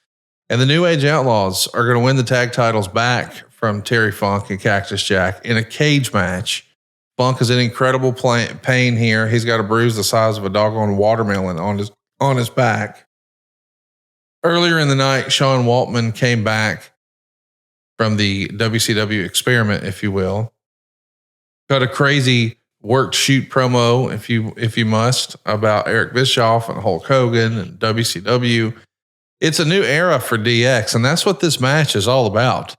And the New Age Outlaws are going to win the tag titles back from Terry Funk and Cactus Jack in a cage match. Funk is in incredible pain here. He's got a bruise the size of a doggone watermelon on his back. Earlier in the night, Sean Waltman came back from the WCW experiment, if you will. Got a crazy work shoot promo, if you must, about Eric Bischoff and Hulk Hogan and WCW. It's a new era for DX, and that's what this match is all about.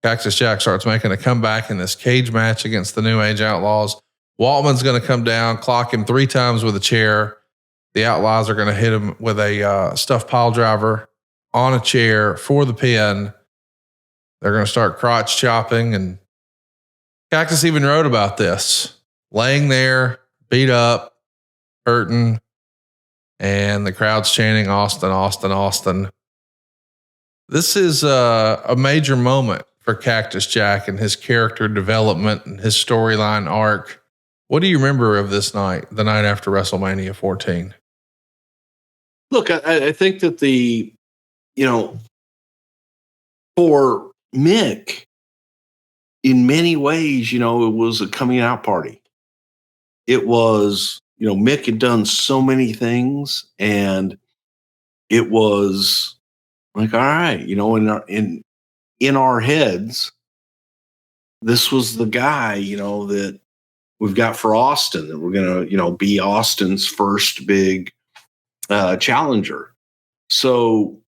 Cactus Jack starts making a comeback in this cage match against the New Age Outlaws. Waltman's going to come down, clock him 3 times with a chair. The Outlaws are going to hit him with a stuffed pile driver on a chair for the pin. They're going to start crotch chopping, and Cactus even wrote about this. Laying there, beat up, hurting, and the crowd's chanting, Austin, Austin, Austin. This is a major moment for for Cactus Jack and his character development and his storyline arc. What do you remember of this night, the night after WrestleMania 14? Look, I think that for Mick, in many ways, it was a coming out party. It was, Mick had done so many things, and it was like, all right, in our heads, this was the guy, that we've got for Austin, that we're going to, be Austin's first big challenger. So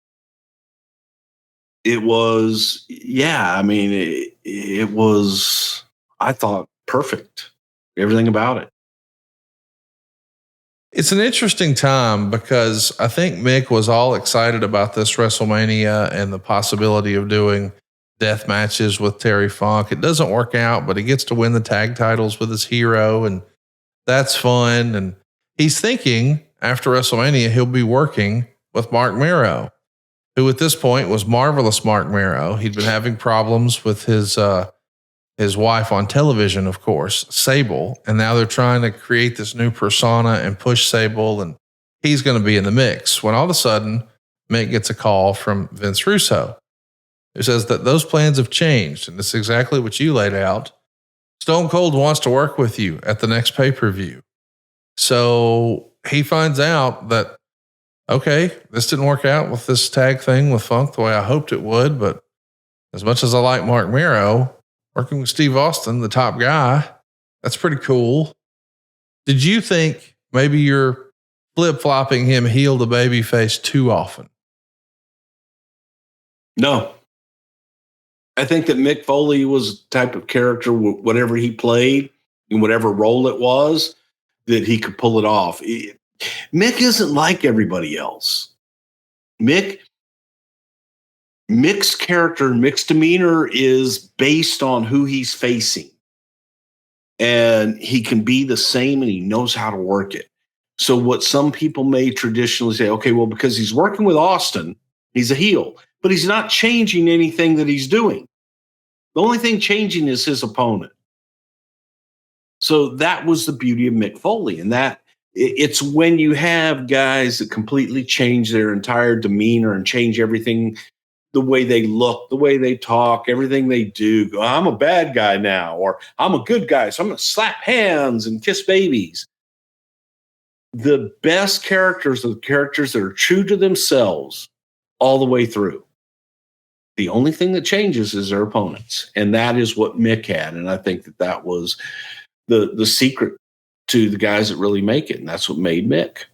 it was, it was, I thought, perfect. Everything about it. It's an interesting time because I think Mick was all excited about this WrestleMania and the possibility of doing death matches with Terry Funk. It doesn't work out, but he gets to win the tag titles with his hero, and that's fun. And he's thinking after WrestleMania, he'll be working with Mark Mero, who at this point was Marvelous Mark Mero. He'd been having problems with his wife on television, of course, Sable. And now they're trying to create this new persona and push Sable, and he's going to be in the mix. When all of a sudden, Mick gets a call from Vince Russo, who says that those plans have changed. And it's exactly what you laid out. Stone Cold wants to work with you at the next pay-per-view. So he finds out that, okay, this didn't work out with this tag thing with Funk the way I hoped it would. But as much as I like Mark Mero, working with Steve Austin, the top guy, that's pretty cool. Did you think maybe you're flip-flopping him heel to babyface too often? No. I think that Mick Foley was the type of character, whatever he played, in whatever role it was, that he could pull it off. Mick isn't like everybody else. Mick's character, Mick's demeanor is based on who he's facing. And he can be the same, and he knows how to work it. So what some people may traditionally say, okay, well, because he's working with Austin, he's a heel, but he's not changing anything that he's doing. The only thing changing is his opponent. So that was the beauty of Mick Foley. And that it's when you have guys that completely change their entire demeanor and change everything, the way they look, the way they talk, everything they do. Go, I'm a bad guy now, or I'm a good guy, so I'm going to slap hands and kiss babies. The best characters are the characters that are true to themselves all the way through. The only thing that changes is their opponents. And that is what Mick had. And I think that was the secret to the guys that really make it. And that's what made Mick.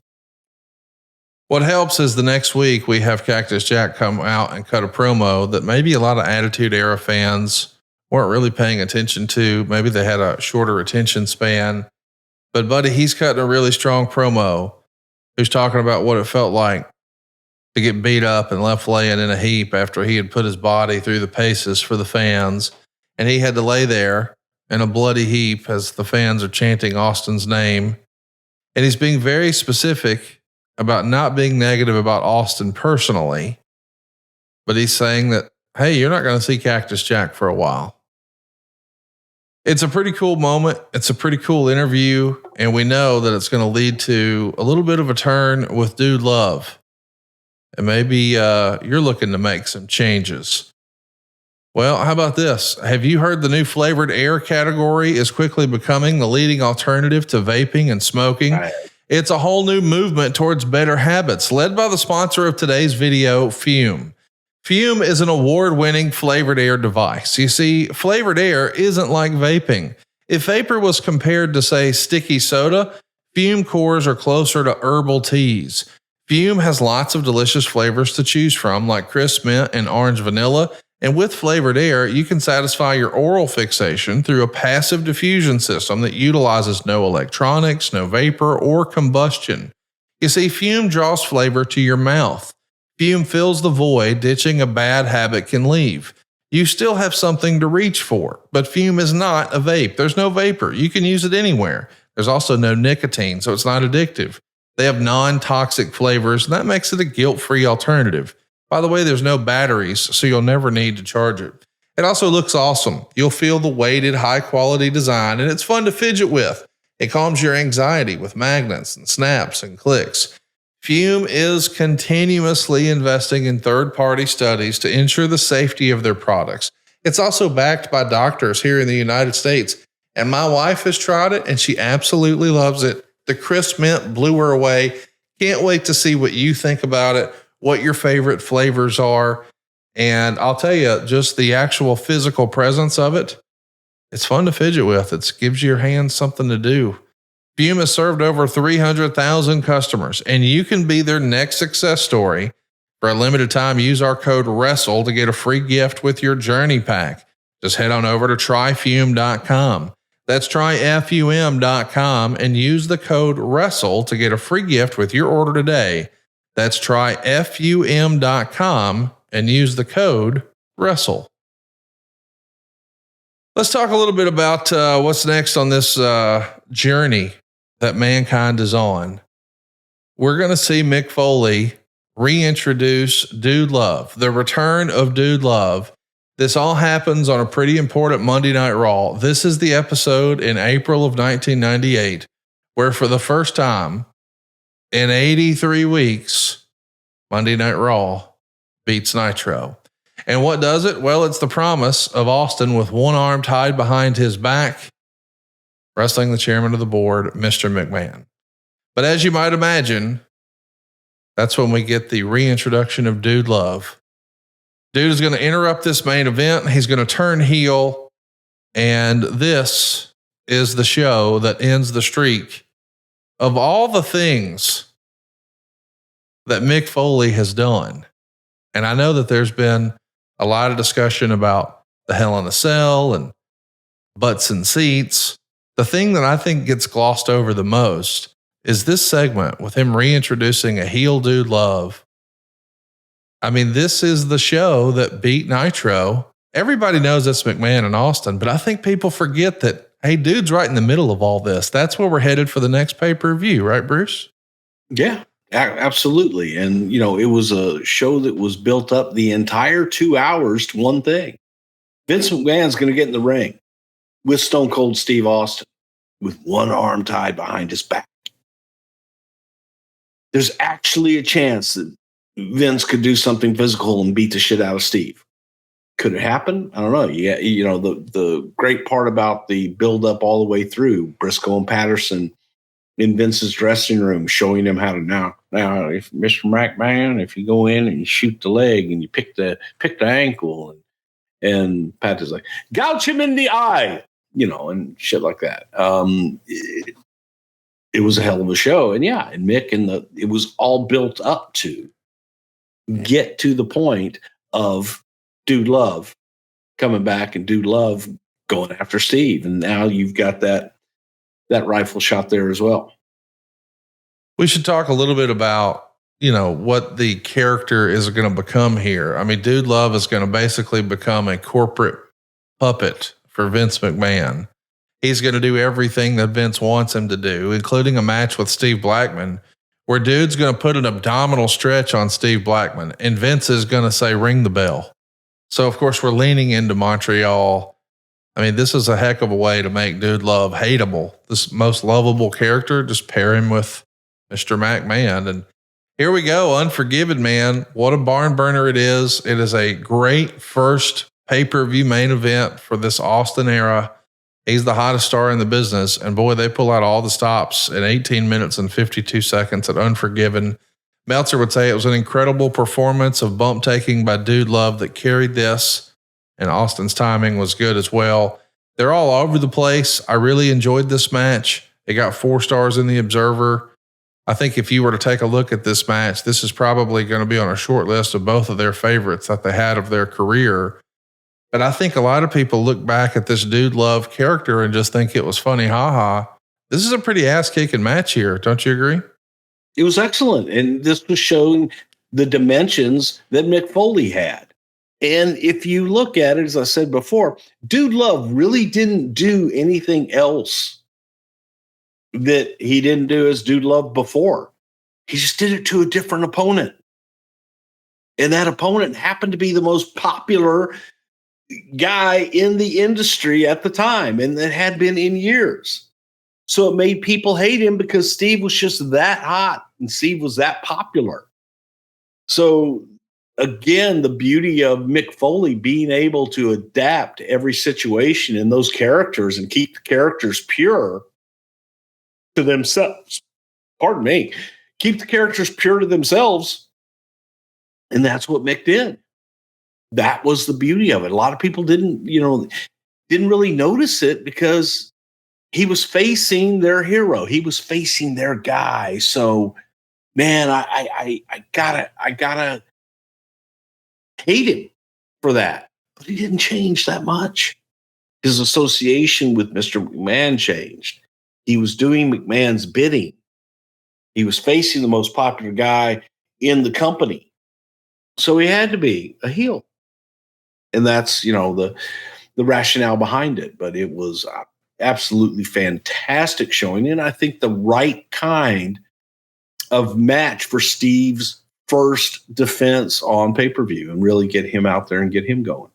What helps is the next week we have Cactus Jack come out and cut a promo that maybe a lot of Attitude Era fans weren't really paying attention to. Maybe they had a shorter attention span. But buddy, he's cutting a really strong promo. He's talking about what it felt like to get beat up and left laying in a heap after he had put his body through the paces for the fans. And he had to lay there in a bloody heap as the fans are chanting Austin's name. And he's being very specific about not being negative about Austin personally, but he's saying that, hey, you're not going to see Cactus Jack for a while. It's a pretty cool moment. It's a pretty cool interview. And we know that it's going to lead to a little bit of a turn with Dude Love. And maybe you're looking to make some changes. Well, how about this? Have you heard the new flavored air category is quickly becoming the leading alternative to vaping and smoking? Right. It's a whole new movement towards better habits, led by the sponsor of today's video, Fume. Fume is an award-winning flavored air device. You see, flavored air isn't like vaping. If vapor was compared to, say, sticky soda, Fume cores are closer to herbal teas. Fume has lots of delicious flavors to choose from, like crisp mint and orange vanilla. And with flavored air, you can satisfy your oral fixation through a passive diffusion system that utilizes no electronics, no vapor, or combustion. You see, Fume draws flavor to your mouth. Fume fills the void ditching a bad habit can leave. You still have something to reach for, but Fume is not a vape. There's no vapor. You can use it anywhere. There's also no nicotine, so it's not addictive. They have non-toxic flavors, and that makes it a guilt-free alternative. By the way, there's no batteries, so you'll never need to charge it. It also looks awesome. You'll feel the weighted, high-quality design, and it's fun to fidget with. It calms your anxiety with magnets and snaps and clicks. Fume is continuously investing in third-party studies to ensure the safety of their products. It's also backed by doctors here in the United States. And my wife has tried it, and she absolutely loves it. The crisp mint blew her away. Can't wait to see what you think about it, what your favorite flavors are. And I'll tell you, just the actual physical presence of it, it's fun to fidget with. It gives your hands something to do. Fume has served over 300,000 customers, and you can be their next success story. For a limited time, use our code WRESTLE to get a free gift with your journey pack. Just head on over to tryfume.com. That's tryfum.com and use the code WRESTLE to get a free gift with your order today. That's tryfum.com and use the code WRESTLE. Let's talk a little bit about what's next on this journey that mankind is on. We're going to see Mick Foley reintroduce Dude Love, the return of Dude Love. This all happens on a pretty important Monday Night Raw. This is the episode in April of 1998, where for the first time in 83 weeks, Monday Night Raw beats Nitro. And what does it? Well, it's the promise of Austin with one arm tied behind his back, wrestling the chairman of the board, Mr. McMahon. But as you might imagine, that's when we get the reintroduction of Dude Love. Dude is going to interrupt this main event. He's going to turn heel. And this is the show that ends the streak of all the things that Mick Foley has done. And I know that there's been a lot of discussion about the Hell in a Cell and butts and seats. The thing that I think gets glossed over the most is this segment with him reintroducing a heel Dude Love. I mean, this is the show that beat Nitro. Everybody knows it's McMahon and Austin, but I think people forget that, hey, Dude's right in the middle of all this. That's where we're headed for the next pay-per-view, right, Bruce? Yeah, absolutely. And, you know, it was a show that was built up the entire 2 hours to one thing. Vince McMahon's going to get in the ring with Stone Cold Steve Austin with one arm tied behind his back. There's actually a chance that Vince could do something physical and beat the shit out of Steve. Could it happen? I don't know. Yeah, you know, the great part about the build up all the way through, Briscoe and Patterson in Vince's dressing room, showing him how to now if Mr. McMahon, if you go in and you shoot the leg and you pick the ankle and Pat is like, gouge him in the eye, you know, and shit like that. It was a hell of a show. And yeah, and Mick it was all built up to get to the point of Dude Love coming back and Dude Love going after Steve. And now you've got that rifle shot there as well. We should talk a little bit about, you know, what the character is going to become here. I mean, Dude Love is going to basically become a corporate puppet for Vince McMahon. He's going to do everything that Vince wants him to do, including a match with Steve Blackman, where Dude's going to put an abdominal stretch on Steve Blackman, and Vince is going to say, ring the bell. So, of course, we're leaning into Montreal. I mean, this is a heck of a way to make Dude Love hateable. This most lovable character, just pair him with Mr. McMahon. And here we go, Unforgiven, man. What a barn burner it is. It is a great first pay-per-view main event for this Austin era. He's the hottest star in the business. And boy, they pull out all the stops in 18 minutes and 52 seconds at Unforgiven. Meltzer would say it was an incredible performance of bump taking by Dude Love that carried this. And Austin's timing was good as well. They're all over the place. I really enjoyed this match. It got 4 stars in the Observer. I think if you were to take a look at this match, this is probably going to be on a short list of both of their favorites that they had of their career. But I think a lot of people look back at this Dude Love character and just think it was funny. This is a pretty ass-kicking match here. Don't you agree? It was excellent. And this was showing the dimensions that Mick Foley had. And if you look at it, as I said before, Dude Love really didn't do anything else that he didn't do as Dude Love before. He just did it to a different opponent. And that opponent happened to be the most popular guy in the industry at the time, and that had been in years. So it made people hate him because Steve was just that hot and Steve was that popular. So again, the beauty of Mick Foley being able to adapt to every situation in those characters and keep the characters pure to themselves. Pardon me. Keep the characters pure to themselves. And that's what Mick did. That was the beauty of it. A lot of people didn't really notice it because he was facing their hero. He was facing their guy. So, man, I gotta hate him for that. But he didn't change that much. His association with Mr. McMahon changed. He was doing McMahon's bidding. He was facing the most popular guy in the company. So he had to be a heel. And that's, the rationale behind it. But it was absolutely fantastic showing. And I think the right kind of match for Steve's first defense on pay-per-view and really get him out there and get him going.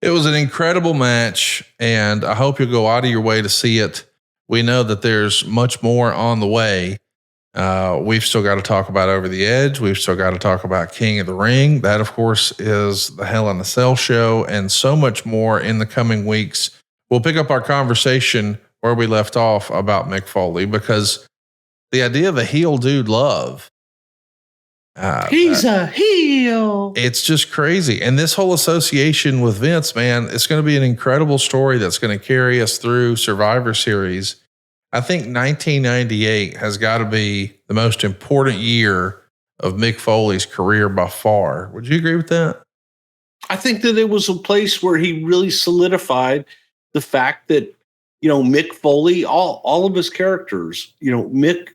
It was an incredible match, and I hope you'll go out of your way to see it. We know that there's much more on the way. We've still got to talk about Over the Edge. We've still got to talk about King of the Ring. That, of course, is the Hell in a Cell show, and so much more in the coming weeks. We'll pick up our conversation where we left off about Mick Foley, because the idea of a heel dude love. He's a heel. It's just crazy. And this whole association with Vince, man, it's going to be an incredible story that's going to carry us through Survivor Series. I think 1998 has got to be the most important year of Mick Foley's career by far. Would you agree with that? I think that it was a place where he really solidified the fact that, Mick Foley, all of his characters, Mick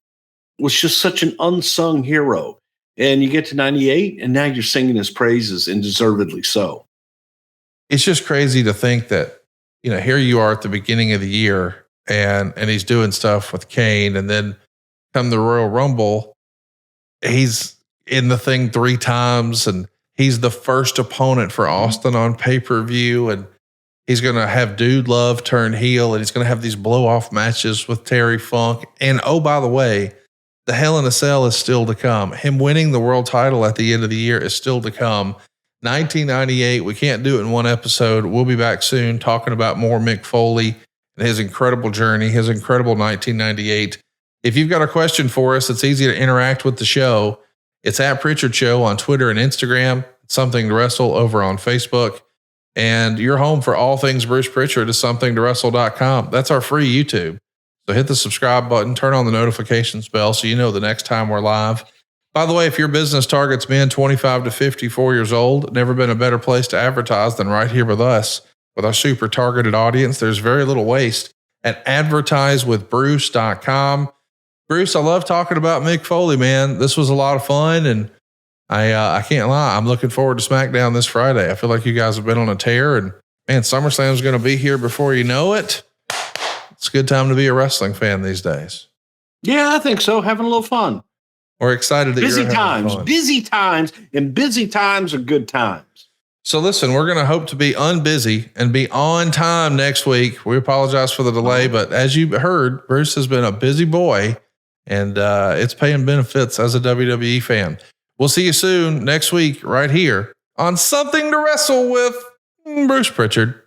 was just such an unsung hero. And you get to 98 and now you're singing his praises, and deservedly so. It's just crazy to think that, here you are at the beginning of the year and he's doing stuff with Kane, and then come the Royal Rumble, he's in the thing 3 times, and he's the first opponent for Austin on pay-per-view, and he's going to have Dude Love turn heel, and he's going to have these blow-off matches with Terry Funk. And oh, by the way, the Hell in a Cell is still to come. Him winning the world title at the end of the year is still to come. 1998, we can't do it in one episode. We'll be back soon talking about more Mick Foley and his incredible journey, his incredible 1998. If you've got a question for us, it's easy to interact with the show. It's at Prichard Show on Twitter and Instagram. Something to Wrestle over on Facebook. And your home for all things Bruce Prichard is somethingtowrestle.com. That's our free YouTube. So hit the subscribe button, turn on the notifications bell so you know the next time we're live. By the way, if your business targets men 25 to 54 years old, never been a better place to advertise than right here with us. With our super targeted audience, there's very little waste at advertisewithbruce.com. Bruce, I love talking about Mick Foley, man. This was a lot of fun, and I can't lie. I'm looking forward to SmackDown this Friday. I feel like you guys have been on a tear, and man, SummerSlam's going to be here before you know it. It's a good time to be a wrestling fan these days. Yeah, I think so. Having a little fun. We're excited that busy you're times, fun. busy times, and busy times are good times. So listen, we're going to hope to be unbusy and be on time next week. We apologize for the delay, but as you heard, Bruce has been a busy boy, and it's paying benefits as a WWE fan. We'll see you soon next week right here on Something to Wrestle with Bruce Prichard.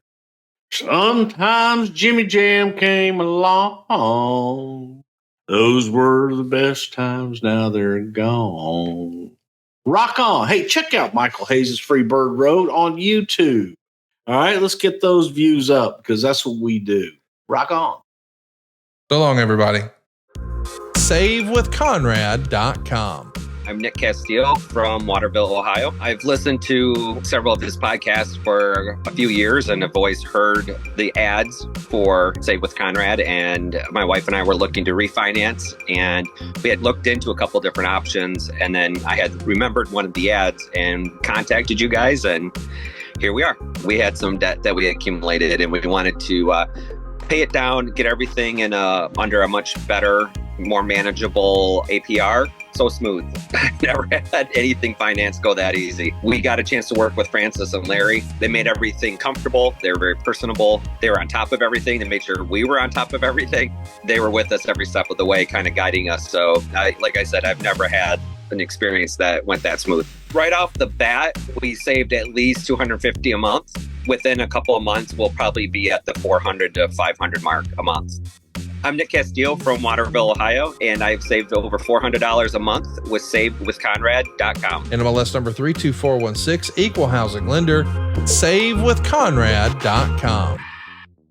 Sometimes Jimmy Jam came along. Those were the best times. Now they're gone. Rock on. Hey, check out Michael Hayes' Freebird Road on YouTube. All right, let's get those views up because that's what we do. Rock on. So long, everybody. SaveWithConrad.com. I'm Nick Castillo from Waterville, Ohio. I've listened to several of his podcasts for a few years and have always heard the ads for Save with Conrad. And my wife and I were looking to refinance, and we had looked into a couple different options. And then I had remembered one of the ads and contacted you guys. And here we are. We had some debt that we accumulated, and we wanted to pay it down, get everything in under a much better, more manageable APR. so smooth. I've never had anything finance go that easy. We got a chance to work with Francis and Larry. They made everything comfortable. They were very personable. They were on top of everything. They made sure we were on top of everything. They were with us every step of the way, kind of guiding us. So like I said, I've never had an experience that went that smooth. Right off the bat, we saved at least $250 a month. Within a couple of months, we'll probably be at the 400 to 500 mark a month. I'm Nick Castillo from Waterville, Ohio, and I've saved over $400 a month with SaveWithConrad.com. NMLS number 32416, Equal Housing Lender, SaveWithConrad.com.